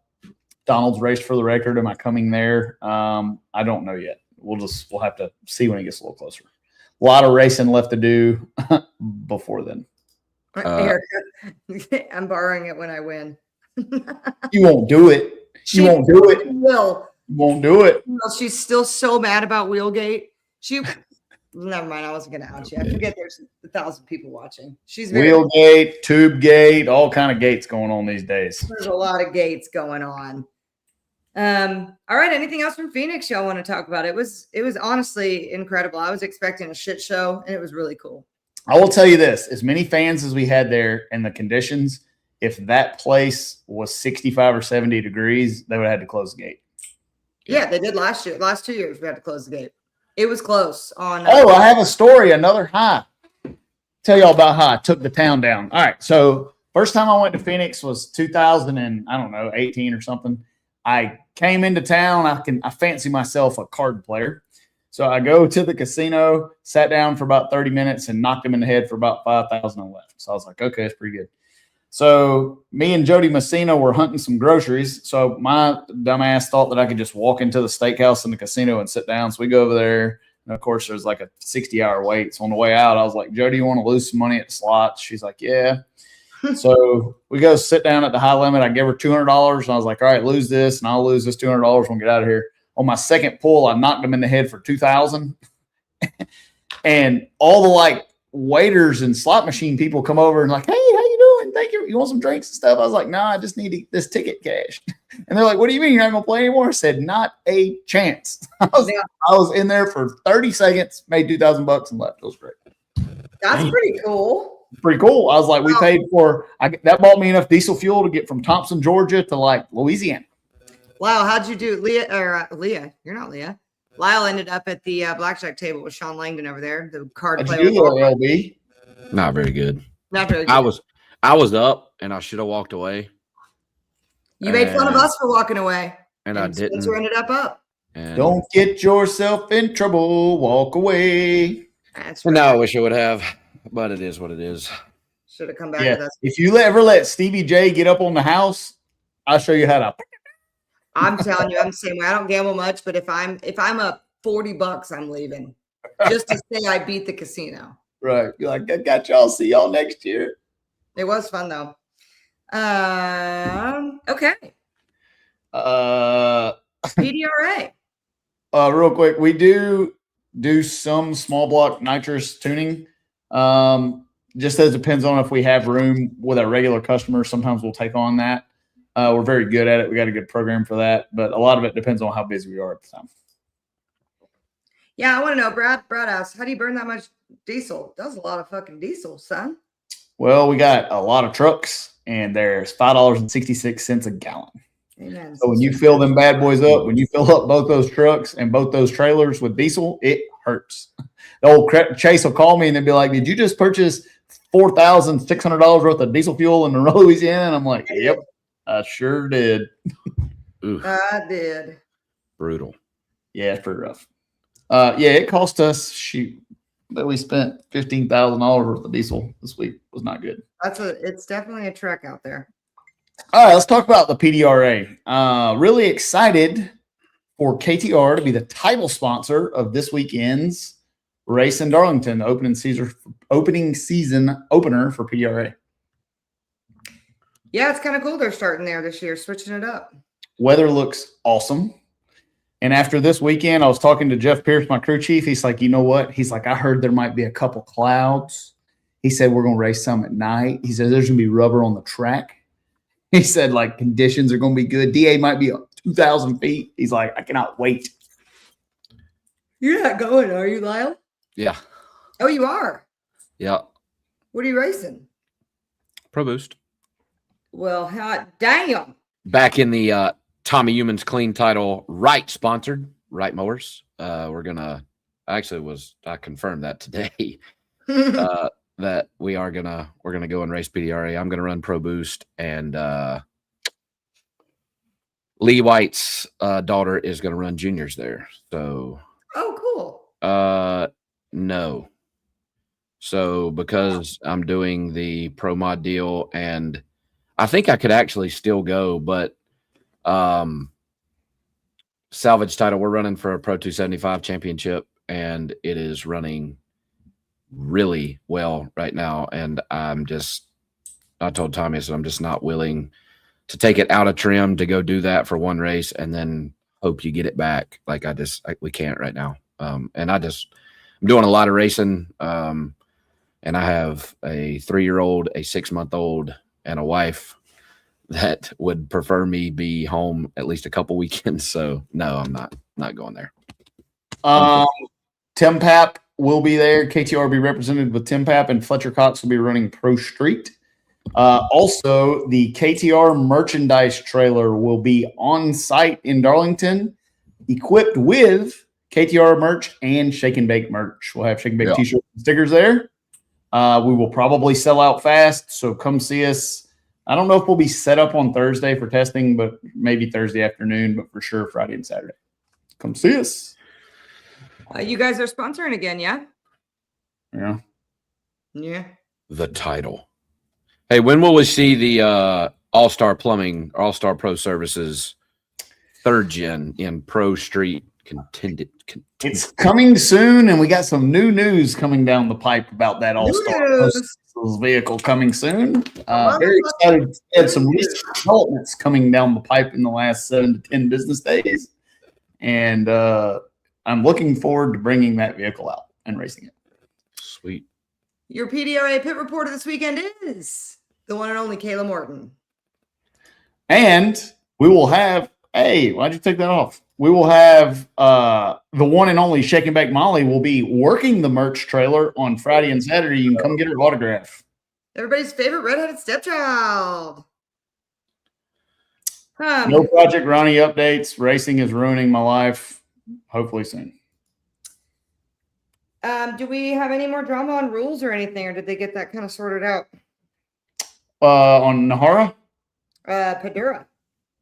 Donald's race for the record. Am I coming there? I don't know yet. We'll have to see when it gets a little closer. A lot of racing left to do before then. Erica, I'm borrowing it when I win. You won't do it. You won't do it. Will. You won't do it. Well, she's still so mad about Wheelgate. Never mind. I wasn't going to out you. I forget there's 1,000 people watching. She's Wheelgate, tube gate, all kind of gates going on these days. There's a lot of gates going on. All right. Anything else from Phoenix y'all want to talk about? It was honestly incredible. I was expecting a shit show, and it was really cool. I will tell you this: as many fans as we had there, and the conditions, if that place was 65 or 70 degrees, they would have had to close the gate. Yeah, they did last year. Last 2 years, we had to close the gate. It was close on. I have a story. Another high. Tell y'all about how I took the town down. All right. So first time I went to Phoenix was 2018 or something. I came into town. I fancy myself a card player. So I go to the casino, sat down for about 30 minutes and knocked him in the head for about 5,000 and left. So I was like, okay, that's pretty good. So me and Jody Messina were hunting some groceries. So my dumbass thought that I could just walk into the steakhouse in the casino and sit down. So we go over there. And of course, there's like a 60-hour wait. So on the way out, I was like, Jody, you want to lose some money at the slots? She's like, yeah. So we go sit down at the high limit. I give her $200. And I was like, all right, lose this. And I'll lose this $200 when we get out of here. On my second pull, I knocked him in the head for 2,000. And all the waiters and slot machine people come over and like, hey, how you doing? Thank you. You want some drinks and stuff? I was like, no, I just need this ticket cash. And they're like, what do you mean you're not going to play anymore? I said, not a chance. I was in there for 30 seconds, made $2,000 and left. It was great. That's pretty cool. Pretty cool. I was like, we paid for that bought me enough diesel fuel to get from Thompson, Georgia to Louisiana. Wow. How'd you do? Leah, you're not Leah. Lyle ended up at the blackjack table with Sean Langdon over there, the card player. LB? Not very good. Not very good. I was up and I should have walked away. You made fun of us for walking away. And I didn't. Spencer ended up. And don't get yourself in trouble. Walk away. That's right. No, I wish I would have, but it is what it is. Should have come back with us. If you ever let Stevie J get up on the house, I'll show you how to. I'm telling you, I'm the same way. I don't gamble much, but if I'm up $40, I'm leaving just to say I beat the casino. Right. You're like, I got y'all. See y'all next year. It was fun though. Okay. PDRA. Real quick, we do some small block nitrous tuning. Just as it depends on if we have room with our regular customers. Sometimes we'll take on that. We're very good at it. We got a good program for that, but a lot of it depends on how busy we are at the time. Yeah, I want to know, Brad asked, how do you burn that much diesel? That's a lot of fucking diesel, son. Well, we got a lot of trucks, and there's $5.66 a gallon. Amen. So when you fill them bad boys up, when you fill up both those trucks and both those trailers with diesel, it hurts. The old Chase will call me and they'll be like, did you just purchase $4,600 worth of diesel fuel in Louisiana? And I'm like, yep, I sure did. I did. Brutal. Yeah, it's pretty rough. It cost us, that we spent $15,000 worth of diesel this week. Was not good. It's definitely a trek out there. All right, let's talk about the PDRA. Really excited for KTR to be the title sponsor of this weekend's race in Darlington, the opening season opener for PDRA. Yeah, it's kind of cool they're starting there this year, switching it up. Weather looks awesome. And after this weekend, I was talking to Jeff Pierce, my crew chief. He's like, you know what? He's like, I heard there might be a couple clouds. He said, we're going to race some at night. He said, there's going to be rubber on the track. He said, like, conditions are going to be good. DA might be 2,000 feet. He's like, I cannot wait. You're not going, are you, Lyle? Yeah. Oh, you are? Yeah. What are you racing? Pro Boost. Well, hot damn. Back in the Tommy Humans Clean title, Wright sponsored, Wright Mowers. We're going to, I confirmed that today. That we're gonna go and race PDRA. I'm gonna run Pro Boost, and Lee White's daughter is gonna run juniors there. So oh, cool. No. So because I'm doing the pro mod deal, and I think I could actually still go, but salvage title, we're running for a Pro 275 championship, and it is running really well right now, and I told Tommy, I said, I'm just not willing to take it out of trim to go do that for one race and then hope you get it back. Like we can't right now. And I'm doing a lot of racing. And I have a 3-year-old, a 6-month-old, and a wife that would prefer me be home at least a couple weekends. So no, I'm not going there. Tim Papp will be there. KTR will be represented with Tim Papp, and Fletcher Cox will be running Pro Street. Also, the KTR merchandise trailer will be on site in Darlington, equipped with KTR merch and Shake and Bake merch. We'll have Shake and Bake t-shirts and stickers there. We will probably sell out fast, so come see us. I don't know if we'll be set up on Thursday for testing, but maybe Thursday afternoon, but for sure Friday and Saturday. Come see us. You guys are sponsoring again, yeah? Yeah. Yeah. The title. Hey, when will we see the All-Star Plumbing, All-Star Pro Services 3rd gen in Pro Street contended? It's coming soon, and we got some new news coming down the pipe about that All-Star Pro vehicle coming soon. Very excited. We had some recent developments coming down the pipe in the last 7 to 10 business days, and I'm looking forward to bringing that vehicle out and racing it. Sweet. Your PDRA pit reporter this weekend is the one and only Kayla Morton. And we will have, hey, why'd you take that off? We will have the one and only Shake and Bake Molly will be working the merch trailer on Friday and Saturday. You can come get her autograph. Everybody's favorite redheaded stepchild. No Project Ronnie updates. Racing is ruining my life. Hopefully soon. Do we have any more drama on rules or anything, or did they get that kind of sorted out? On NHRA? Padura.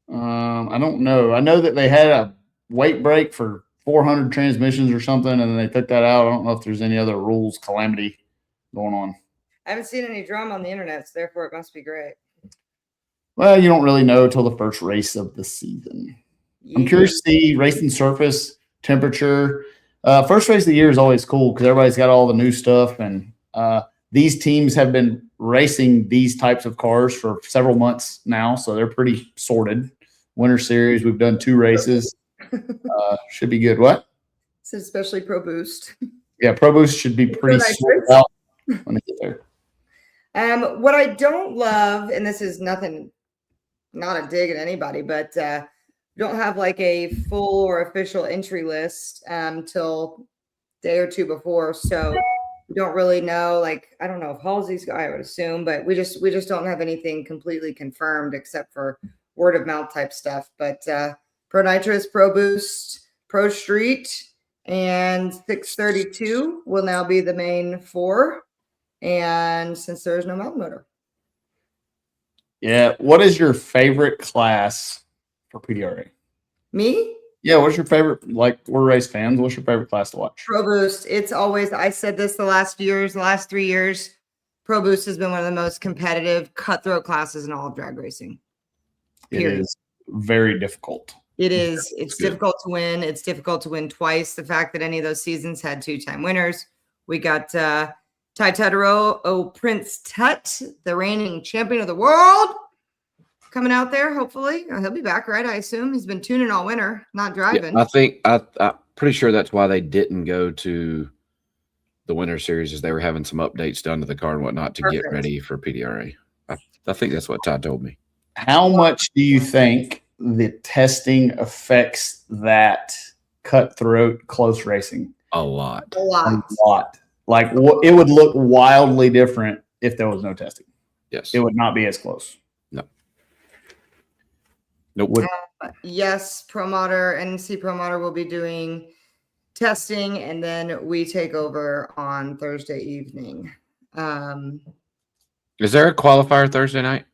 I don't know. I know that they had a weight break for 400 transmissions or something, and then they took that out. I don't know if there's any other rules calamity going on. I haven't seen any drama on the internet, so therefore it must be great. Well, you don't really know until the first race of the season. I'm curious to see racing surface, temperature. First race of the year is always cool because everybody's got all the new stuff, and these teams have been racing these types of cars for several months now, so they're pretty sorted. Winter Series, we've done 2 races. Should be good. What? So especially Pro Boost. Yeah, Pro Boost should be pretty sorted out when they get there. What I don't love, and this is nothing, not a dig at anybody, but we don't have like a full or official entry list till day or 2 before, so we don't really know. Like, I don't know if Halsey's guy, I would assume, but we just don't have anything completely confirmed except for word of mouth type stuff. But Pro Nitrous, Pro Boost, Pro Street, and 632 will now be the main 4. And since there is no mountain motor. Yeah. What is your favorite class for PDRA? Me? Yeah. What's your favorite? Like, we're race fans. What's your favorite class to watch? Pro Boost. It's always, I said this the last 3 years, Pro Boost has been one of the most competitive, cutthroat classes in all of drag racing. Period. It is very difficult. It is. It's difficult to win. It's difficult to win twice. The fact that any of those seasons had 2-time winners We got Ty Tutterow, Prince Tut, the reigning champion of the world, coming out there. Hopefully, he'll be back, right? I assume he's been tuning all winter, not driving. Yeah, I think I'm pretty sure that's why they didn't go to the winter series, is they were having some updates done to the car and whatnot to get ready for PDRA. I think that's what Todd told me. How much do you think the testing affects that cutthroat close racing? A lot. A lot. A lot. Like it would look wildly different if there was no testing. Yes. It would not be as close. No. Nope. Yes, ProMotor, NC ProMotor will be doing testing, and then we take over on Thursday evening. Is there a qualifier Thursday night?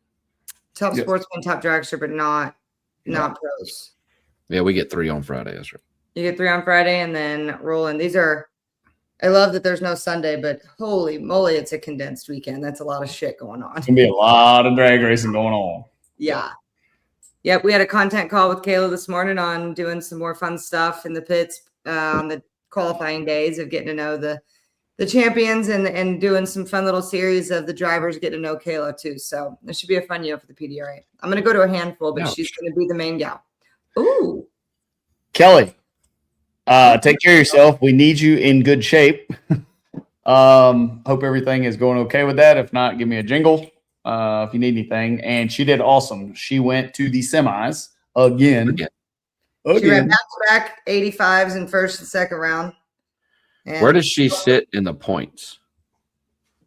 Top Yes. Sportsman, Top Dragster, but not pros. Yeah, we get 3 on Friday. That's right. You get 3 on Friday and then roll in. I love that there's no Sunday, but holy moly, it's a condensed weekend. That's a lot of shit going on. It's gonna be a lot of drag racing going on. Yeah. Yep. We had a content call with Kayla this morning on doing some more fun stuff in the pits on the qualifying days of getting to know the champions and doing some fun little series of the drivers getting to know Kayla too. So this should be a fun year for the PDRA. I'm going to go to a handful, but she's going to be the main gal. Ooh. Kelly, take care of yourself. We need you in good shape. Hope everything is going okay with that. If not, give me a jingle if you need anything. And she did awesome. She went to the semis again. She ran back-to-back 85s in first and second round. And where does she sit in the points?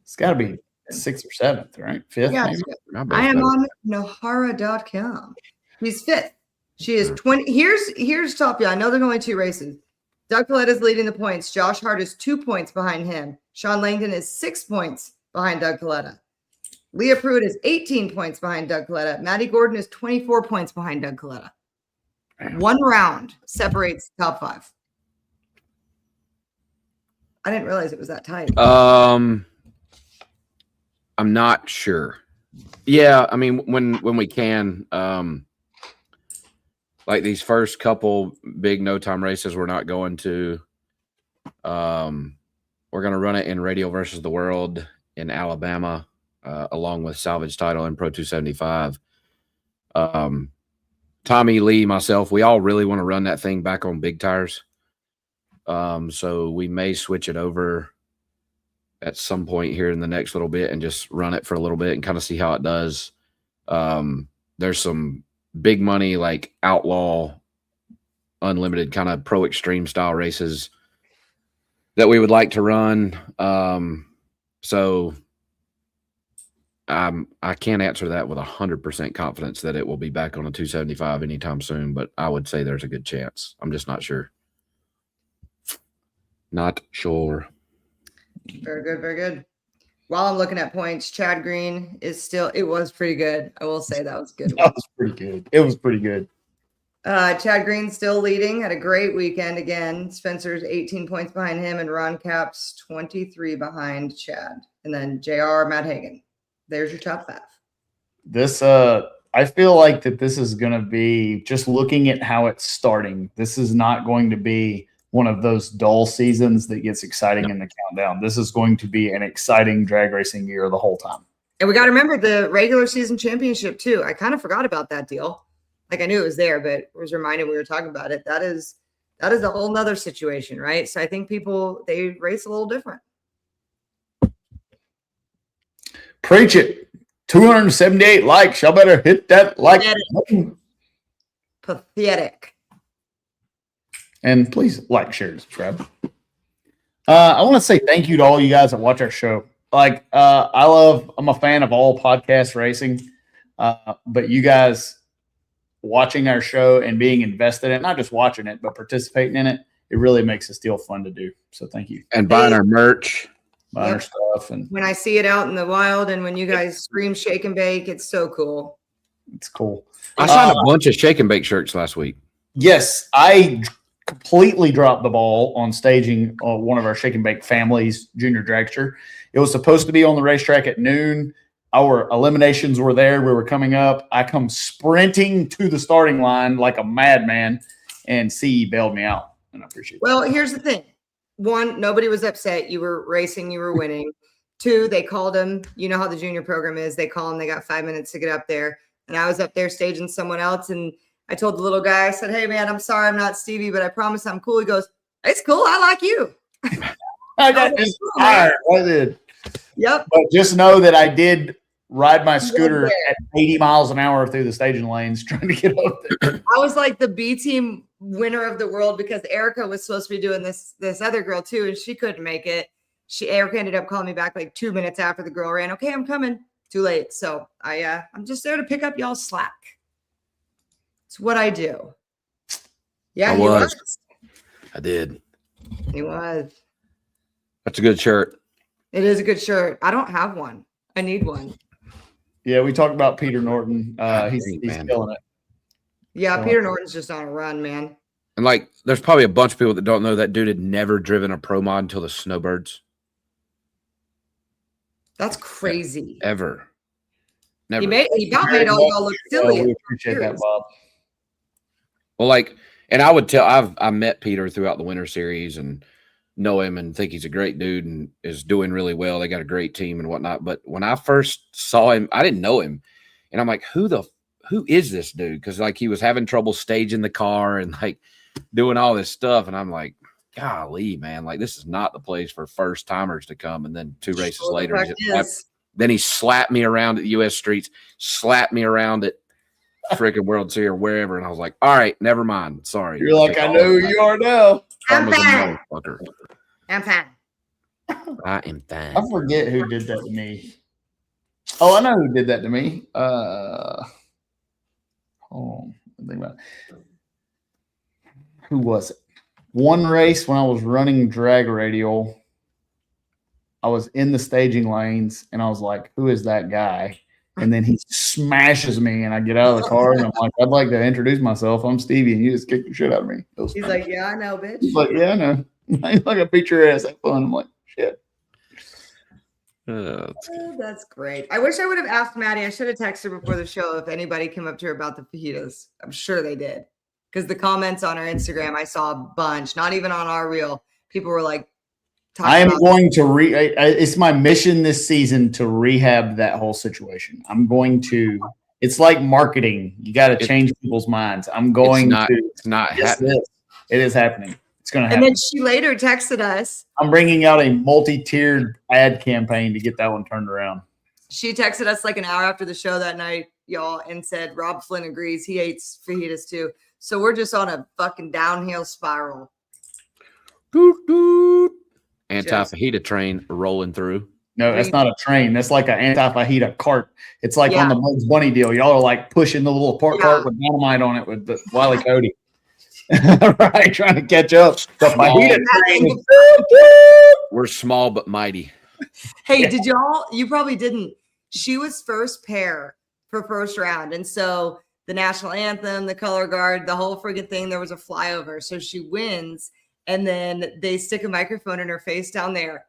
It's got to be 6th or 7th, right? 5th, yeah, maybe? I am on NHRA.com. She's 5th. She is 20. Here's top. Yeah, I know there's only 2 races. Doug Collette is leading the points. Josh Hart is 2 points behind him. Sean Langdon is 6 points behind Doug Collette. Leah Pruitt is 18 points behind Doug Collette. Maddie Gordon is 24 points behind Doug Collette. 1 round separates the top 5. I didn't realize it was that tight. I'm not sure. Yeah, I mean, when we can, like these first couple big no time races, we're not going to. We're going to run it in Radio versus the World in Alabama, along with Salvage Title and Pro 275. Tommy, Lee, myself, we all really want to run that thing back on big tires. So we may switch it over at some point here in the next little bit and just run it for a little bit and kind of see how it does. There's some big money, like outlaw, unlimited kind of pro extreme style races that we would like to run. So I can't answer that with 100% confidence that it will be back on a 275 anytime soon, but I would say there's a good chance. I'm just not sure. Not sure. Very good, very good. While I'm looking at points, Chad Green is still, it was pretty good. I will say that was good. That was pretty good. It was pretty good. Chad Green still leading, had a great weekend again. Spencer's 18 points behind him, and Ron Cap's 23 behind Chad. And then JR, Matt Hagan. There's your top 5. This, I feel like that this is going to be, just looking at how it's starting, this is not going to be one of those dull seasons that gets exciting in the countdown. This is going to be an exciting drag racing year the whole time. And we got to remember the regular season championship too. I kind of forgot about that deal. Like I knew it was there, but was reminded we were talking about it. That is a whole nother situation, right? So I think people, they race a little different. Preach it. 278 likes. Y'all better hit that like button. Pathetic. And please like, share, and subscribe. I want to say thank you to all you guys that watch our show. Like, I'm a fan of all podcast racing, but you guys watching our show and being invested in it, not just watching it, but participating in it, it really makes us feel fun to do. So thank you. And buying our merch. Buying our stuff. And when I see it out in the wild and when you guys scream shake and bake, it's so cool. It's cool. I signed a bunch of shake and bake shirts last week. Yes, I completely dropped the ball on staging one of our Shake and Bake Families Junior Dragster. It was supposed to be on the racetrack at noon. Our eliminations were there. We were coming up. I come sprinting to the starting line like a madman, and CE bailed me out, and I appreciate it. Well, here's the thing. one, nobody was upset. You were racing, you were winning. Two, they called him. You know how the junior program is. They call him. They got 5 minutes to get up there. And I was up there staging someone else. And I told the little guy, I said, hey, man, I'm sorry I'm not Stevie, but I promise I'm cool. He goes, it's cool. I like you. I got inspired. I did. Yep. But just know that I did ride my scooter at 80 miles an hour through the staging lanes trying to get up there. I was like the B team winner of the world because Erica was supposed to be doing this other girl too, and she couldn't make it. Erica ended up calling me back like 2 minutes after the girl ran. Okay, I'm coming. Too late. So I'm just there to pick up y'all's slack. It's what I do. Yeah, I was. I did. He was. That's a good shirt. It is a good shirt. I don't have one. I need one. Yeah, we talked about Peter Norton. He's killing it. Yeah, Peter Norton's just on a run, man. And like, there's probably a bunch of people that don't know that dude had never driven a pro mod until the Snowbirds. That's crazy. Ever. Never. He about made all y'all look silly. We appreciate that, Bob. Well, like, and I would tell, I met Peter throughout the Winter Series and know him and think he's a great dude and is doing really well. They got a great team and whatnot. But when I first saw him, I didn't know him. And I'm like, who is this dude? Because like he was having trouble staging the car and like doing all this stuff. And I'm like, golly, man, like this is not the place for first timers to come. And then 2 races later, then he slapped me around at the US streets, slapped me around at freaking World Series or wherever. And I was like, all right, never mind. Sorry. You're like, I know who you are now. I'm fine. I'm fine. I am fine. I forget who did that to me. Oh, I know who did that to me. Hold on. Think about it. Who was it? One race when I was running drag radial, I was in the staging lanes and I was like, who is that guy? And then he smashes me and I get out of the car and I'm like, I'd like to introduce myself. I'm Stevie and you just kicked the shit out of me. He's like, yeah, I know, bitch. He's like, yeah, I know. He's like, I beat your ass. Have fun. I'm like, shit. That's great. I wish I would have asked Maddie. I should have texted her before the show if anybody came up to her about the fajitas. I'm sure they did. Because the comments on our Instagram, I saw a bunch, not even on our reel. People were like, I am going to it's my mission this season to rehab that whole situation. I'm going to, it's like marketing. You got to change people's minds. I'm going to. It's not happening. It is happening. It's going to happen. And then she later texted us. I'm bringing out a multi-tiered ad campaign to get that one turned around. She texted us like an hour after the show that night, y'all, and said, Rob Flynn agrees. He hates fajitas too. So we're just on a fucking downhill spiral. Doot, doot. Anti-fajita train rolling through. No, that's not a train. That's like an anti-fajita cart. It's like on the Bugs Bunny deal. Y'all are like pushing the little cart with dynamite on it with the Wile E. Cody. Right, trying to catch up. The fajita train. We're small but mighty. Hey, did y'all? You probably didn't. She was first pair for first round, and so the national anthem, the color guard, the whole friggin' thing. There was a flyover, so she wins. And then they stick a microphone in her face down there.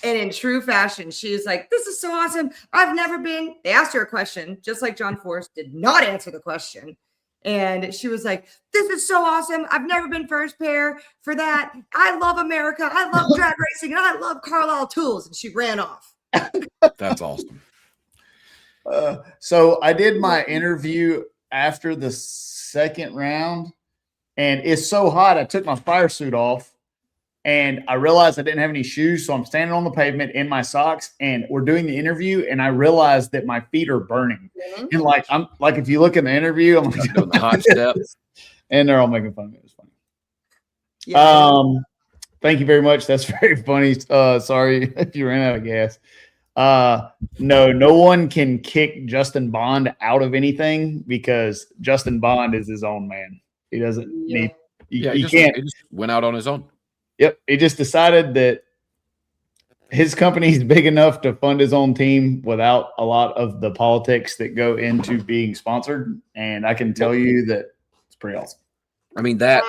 And in true fashion, she was like, this is so awesome. I've never been. They asked her a question, just like John Forrest did not answer the question. And she was like, this is so awesome. I've never been first pair for that. I love America. I love drag racing. And I love Carlisle Tools. And she ran off. That's awesome. So I did my interview after the second round. And it's so hot, I took my fire suit off and I realized I didn't have any shoes. So I'm standing on the pavement in my socks and we're doing the interview. And I realized that my feet are burning. And like, I'm like, if you look in the interview, I'm like, doing the hot steps. And they're all making fun of me. It was funny. Yeah. Thank you very much. That's very funny. Sorry if you ran out of gas. No one can kick Justin Bond out of anything because Justin Bond is his own man. He doesn't need. He can't. He just went out on his own. Yep. He just decided that his company is big enough to fund his own team without a lot of the politics that go into being sponsored. And I can tell you that it's pretty awesome. I mean, and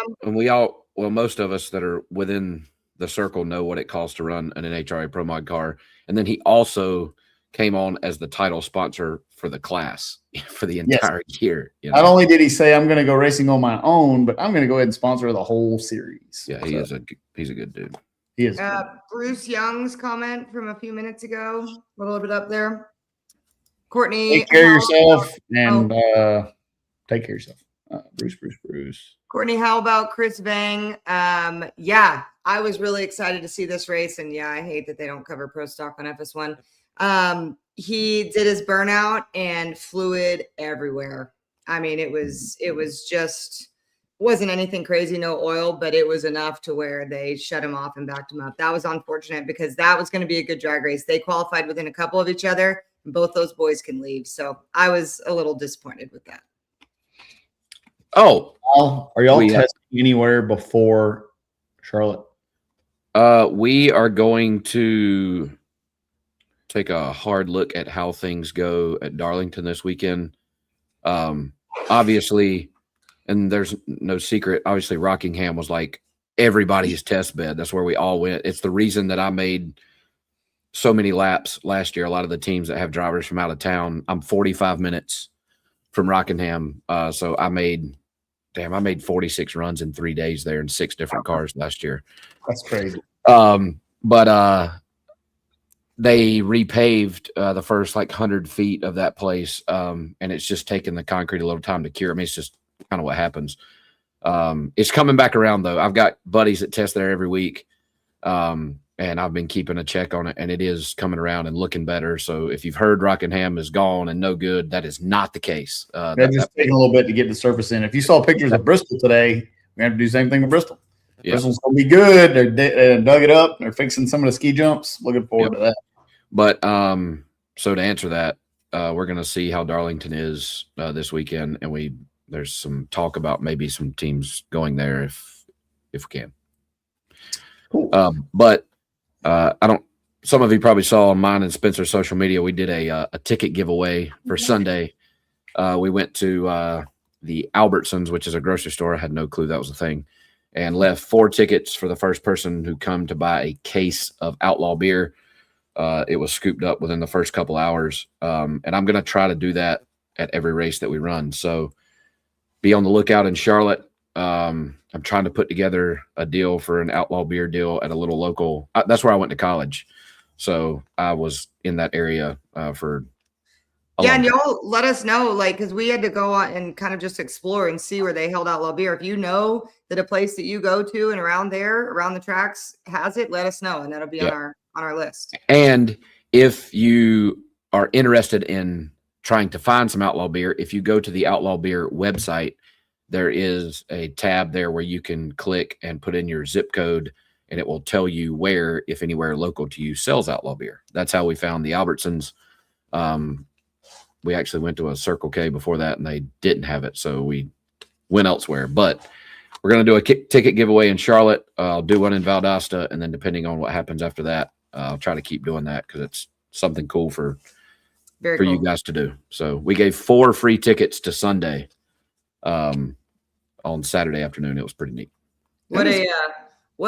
most of us that are within the circle know what it costs to run an NHRA Pro Mod car. And then he also came on as the title sponsor for the class for the entire year. You know? Not only did he say, I'm going to go racing on my own, but I'm going to go ahead and sponsor the whole series. Yeah, he's a good dude. He is. Bruce Young's comment from a few minutes ago, a little bit up there. Courtney, Take care of yourself and take care of yourself. Bruce. Courtney, how about Chris Vang? Yeah, I was really excited to see this race, and yeah, I hate that they don't cover pro stock on FS1. He did his burnout and fluid everywhere. I mean, it was just wasn't anything crazy, no oil, but it was enough to where they shut him off and backed him up. That was unfortunate because that was going to be a good drag race. They qualified within a couple of each other, and both those boys can leave. So I was a little disappointed with that. Oh, are y'all testing anywhere before Charlotte? We are going to take a hard look at how things go at Darlington this weekend. Obviously, and there's no secret, obviously Rockingham was like everybody's test bed. That's where we all went. It's the reason that I made so many laps last year. A lot of the teams that have drivers from out of town, I'm 45 minutes from Rockingham. So I made 46 runs in 3 days there in 6 different cars last year. That's crazy. But they repaved the first like 100 feet of that place. And it's just taken the concrete a little time to cure. I mean, it's just kind of what happens. It's coming back around though. I've got buddies that test there every week. And I've been keeping a check on it, and it is coming around and looking better. So if you've heard Rockingham is gone and no good, that is not the case. That's just taking a little bit to get the surface in. If you saw pictures of Bristol today, we have to do the same thing with Bristol. Yeah. Bristol's going to be good. They dug it up. They're fixing some of the ski jumps. Looking forward to that. But so to answer that, we're going to see how Darlington is this weekend, and there's some talk about maybe some teams going there if we can. Cool. But some of you probably saw on mine and Spencer's social media, we did a ticket giveaway for Sunday. We went to the Albertsons, which is a grocery store. I had no clue that was a thing, and left 4 tickets for the first person who come to buy a case of Outlaw beer. It was scooped up within the first couple hours. And I'm going to try to do that at every race that we run. So be on the lookout in Charlotte. I'm trying to put together a deal for an Outlaw beer deal at a little local. That's where I went to college. So I was in that area for and y'all let us know, like, because we had to go on and kind of just explore and see where they held Outlaw beer. If you know that a place that you go to and around the tracks has it, let us know, and that'll be on our list. And if you are interested in trying to find some Outlaw beer, if you go to the Outlaw beer website, there is a tab there where you can click and put in your zip code, and it will tell you where, if anywhere local to you, sells Outlaw beer. That's how we found the Albertsons. We actually went to a Circle K before that, and they didn't have it, so we went elsewhere. But we're going to do a ticket giveaway in Charlotte. I'll do one in Valdosta, and then depending on what happens after that, I'll try to keep doing that because it's something cool for you guys to do. So we gave 4 free tickets to Sunday. On Saturday afternoon. It was pretty neat. What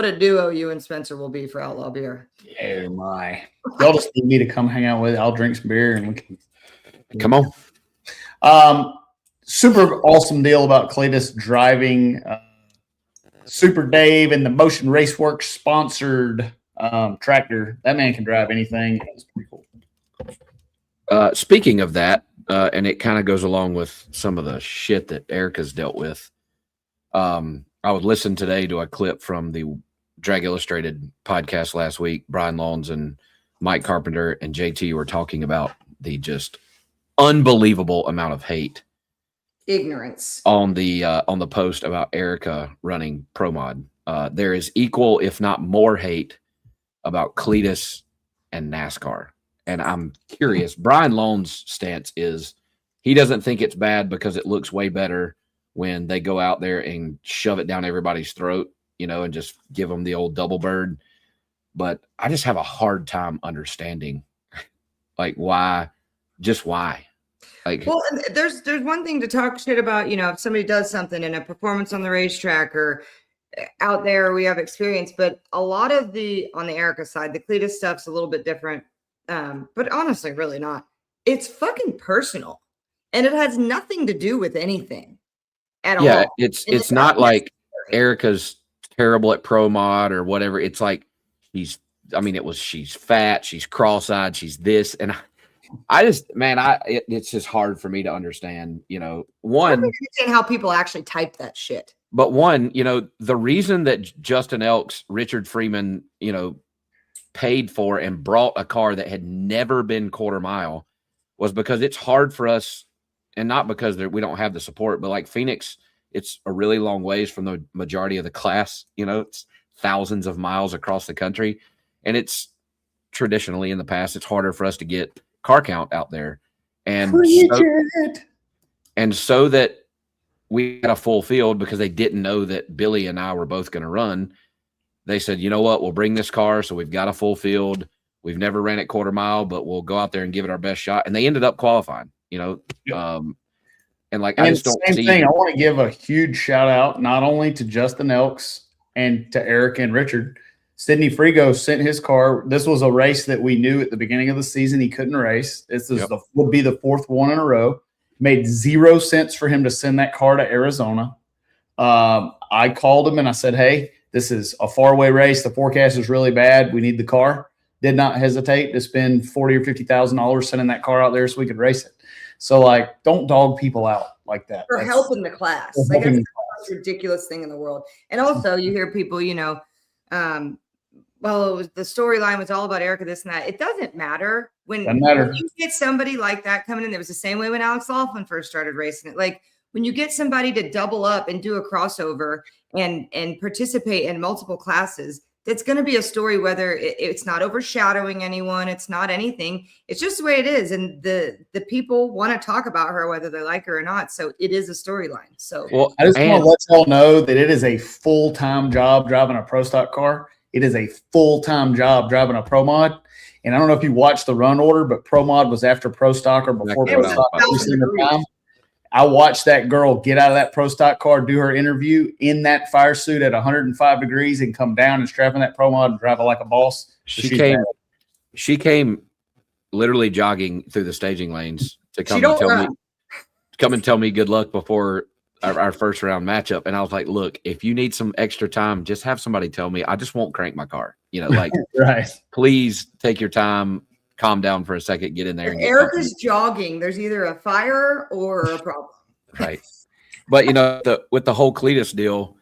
a duo you and Spencer will be for Outlaw beer. Oh my! Y'all just need me to come hang out with it. I'll drink some beer and we can come on. Super awesome deal about Cletus driving Super Dave and the Motion Raceworks sponsored tractor. That man can drive anything. It's pretty cool. Speaking of that, and it kind of goes along with some of the shit that Erica's dealt with. I would listen today to a clip from the Drag Illustrated podcast last week. Brian Lawns and Mike Carpenter and JT were talking about the just unbelievable amount of hate, ignorance on the post about Erica running Pro Mod. There is equal, if not more, hate about Cletus and NASCAR. And I'm curious, Brian Lawns' stance is he doesn't think it's bad because it looks way better when they go out there and shove it down everybody's throat, and just give them the old double bird. But I just have a hard time understanding, like, why. Like, well, there's one thing to talk shit about, if somebody does something in a performance on the racetrack or out there, we have experience, but a lot of on the Erica side, the Cletus stuff's a little bit different. But honestly, really not. It's fucking personal, and it has nothing to do with anything at Yeah, all. it's not like Erica's terrible at pro mod or whatever. It's like she's fat, she's cross-eyed, she's this, and I just, man, it's just hard for me to understand, I don't understand how people actually type that shit. But the reason that Justin Elks, Richard Freeman, paid for and brought a car that had never been quarter mile was because it's hard for us, and not because we don't have the support, but like Phoenix, it's a really long ways from the majority of the class. It's thousands of miles across the country, and it's traditionally in the past, it's harder for us to get car count out there. And so that we had a full field, because they didn't know that Billy and I were both going to run. They said, you know what, we'll bring this car. So we've got a full field. We've never ran it quarter mile, but we'll go out there and give it our best shot. And they ended up qualifying, Yep. And like, and I just don't same see thing. I want to give a huge shout out, not only to Justin Elks and to Eric and Richard. Sidney Frigo sent his car. This was a race that we knew at the beginning of the season he couldn't race. This is would be the fourth one in a row. Made 0 sense for him to send that car to Arizona. I called him and I said, hey, this is a faraway race. The forecast is really bad. We need the car. Did not hesitate to spend $40,000 or $50,000 sending that car out there so we could race it. So, like, don't dog people out like that. For helping the class. Like, that's the most ridiculous thing in the world. And also, you hear people, well, the storyline was all about Erica, this and that. It doesn't matter. When you get somebody like that coming in, it was the same way when Alex Laughlin first started racing it. Like, when you get somebody to double up and do a crossover and participate in multiple classes, that's going to be a story, whether it's not overshadowing anyone, it's not anything. It's just the way it is. And the people want to talk about her, whether they like her or not. So it is a storyline. So I just want to let y'all know that it is a full-time job driving a pro stock car. It is a full-time job driving a pro mod. And I don't know if you watched the run order, but pro mod was after pro stock or before pro stock every single time. I watched that girl get out of that pro stock car, do her interview in that fire suit at 105 degrees and come down and strap in that pro mod and drive it like a boss. She came literally jogging through the staging lanes to come and tell me good luck before our first round matchup. And I was like, look, if you need some extra time, just have somebody tell me. I just won't crank my car. Like, right. Please take your time. Calm down for a second, get in there. If Erica's jogging, there's either a fire or a problem. Right. But with the whole Cletus deal,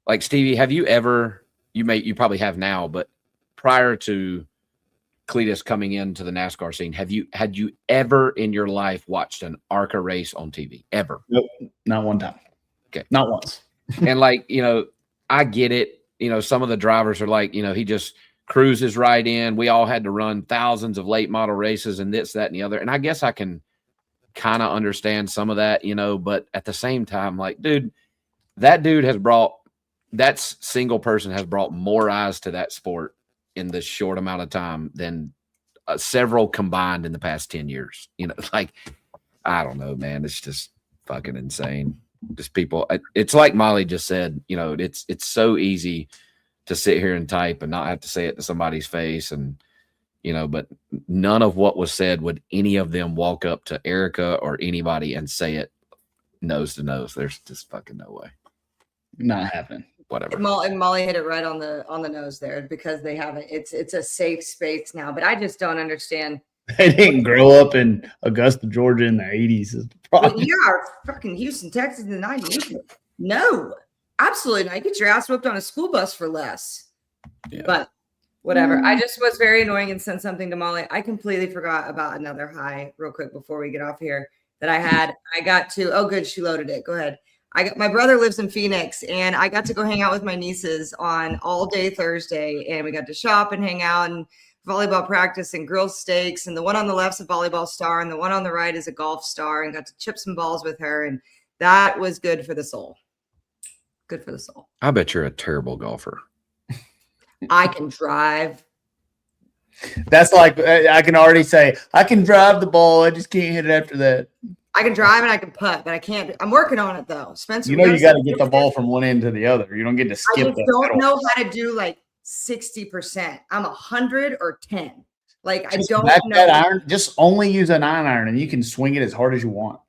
like, Stevie, have you ever, you probably have now, but prior to Cletus coming into the NASCAR scene, had you ever in your life watched an ARCA race on TV? Ever? Nope. Not one time. Okay. Not once. And like, I get it. Some of the drivers are like, he just cruises right in. We all had to run thousands of late model races and this, that, and the other. And I guess I can kind of understand some of that, but at the same time, like, dude, that single person has brought more eyes to that sport in this short amount of time than several combined in the past 10 years. Like, I don't know, man. It's just fucking insane. Just people. It's like Molly just said, it's so easy to sit here and type and not have to say it to somebody's face. And, but none of what was said would any of them walk up to Erica or anybody and say it nose to nose. There's just fucking no way. Not happening. Whatever. And Molly hit it right on the nose there, because they haven't. It's a safe space now, but I just don't understand. They didn't grow up in Augusta, Georgia in the 80s. Is the problem. Well, yeah, fucking Houston, Texas in the 90s. No. Absolutely not. You get your ass whipped on a school bus for less. Yeah. But whatever. I just was very annoying and sent something to Molly. I completely forgot about another high real quick before we get off here that I had. I got to, oh good, she loaded it. Go ahead. My brother lives in Phoenix, and I got to go hang out with my nieces on all day Thursday, and we got to shop and hang out and volleyball practice and grill steaks. And the one on the left's a volleyball star, and the one on the right is a golf star, and got to chip some balls with her. And that was good for the soul. Good for the soul. I bet you're a terrible golfer. I can drive. That's like, I can already say, I can drive the ball. I just can't hit it after that. I can drive and I can putt, but I can't. I'm working on it though. Spencer, you got to get the ball from one end to the other. You don't get to skip. I don't know how to do like 60%. I'm 100 or 10. Like Just I don't back know. that iron. Just only use a 9-iron, and you can swing it as hard as you want.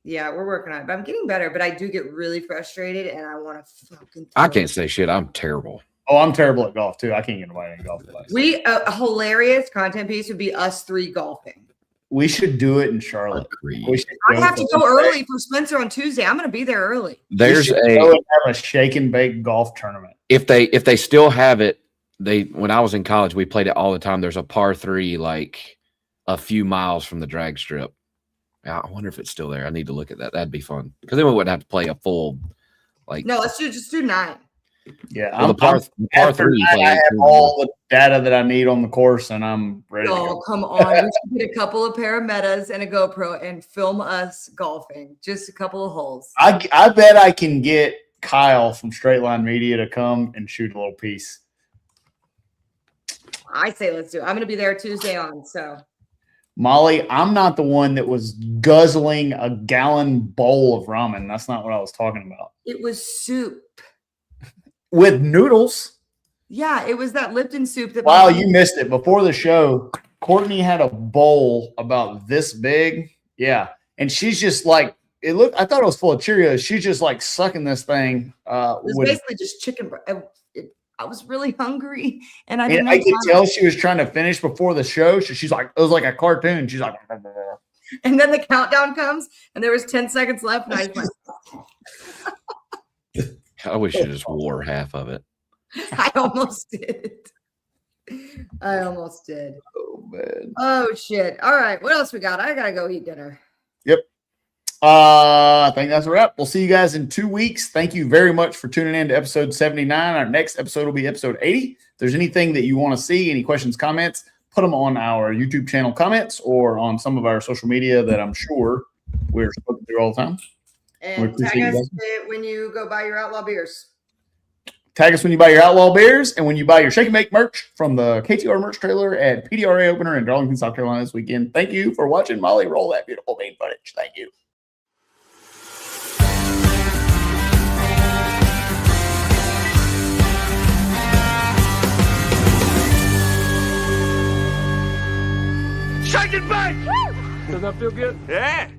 Yeah, we're working on it. But I'm getting better, but I do get really frustrated and I want to fucking I can't say shit. I'm terrible. Oh, I'm terrible at golf too. I can't get away in golf class. A hilarious content piece would be us 3 golfing. We should do it in Charlotte. We should I have to go early for Spencer on Tuesday. I'm going to be there early. There's go and have a shake and bake golf tournament. If they still have it, when I was in college, we played it all the time. There's a par 3 like a few miles from the drag strip. I wonder if it's still there. I need to look at that. That'd be fun because then we wouldn't have to play a full like. No, let's just do 9. Yeah, well, the par 3. I have all the data that I need on the course, and I'm ready. Oh, come on! We should get a couple of parametas and a GoPro and film us golfing. Just a couple of holes. I bet I can get Kyle from Straight Line Media to come and shoot a little piece. I say let's do it. I'm going to be there Tuesday on. So. Molly, I'm not the one that was guzzling a gallon bowl of ramen. That's not what I was talking about. It was soup. With noodles. Yeah, it was that Lipton soup. That wow, you missed it. Before the show, Courtney had a bowl about this big. Yeah. And she's just like, I thought it was full of Cheerios. She's just like sucking this thing. It was basically just chicken. I was really hungry, and I could tell she was trying to finish before the show. So she's like, it was like a cartoon. She's like, and then the countdown comes, and there was 10 seconds left, and I was like, I wish you just wore half of it. I almost did. Oh man. Oh shit! All right, what else we got? I gotta go eat dinner. Yep. I think that's a wrap. We'll see you guys in 2 weeks. Thank you very much for tuning in to episode 79. Our next episode will be episode 80. If there's anything that you want to see, any questions, comments, put them on our YouTube channel comments or on some of our social media that I'm sure we're spoken through all the time. And tag us when you go buy your Outlaw beers. Tag us when you buy your Outlaw beers and when you buy your Shake and Bake merch from the KTR merch trailer at PDRA Opener in Darlington, South Carolina this weekend. Thank you for watching. Molly, roll that beautiful main footage. Thank you. Shake it back! Does that feel good? Yeah.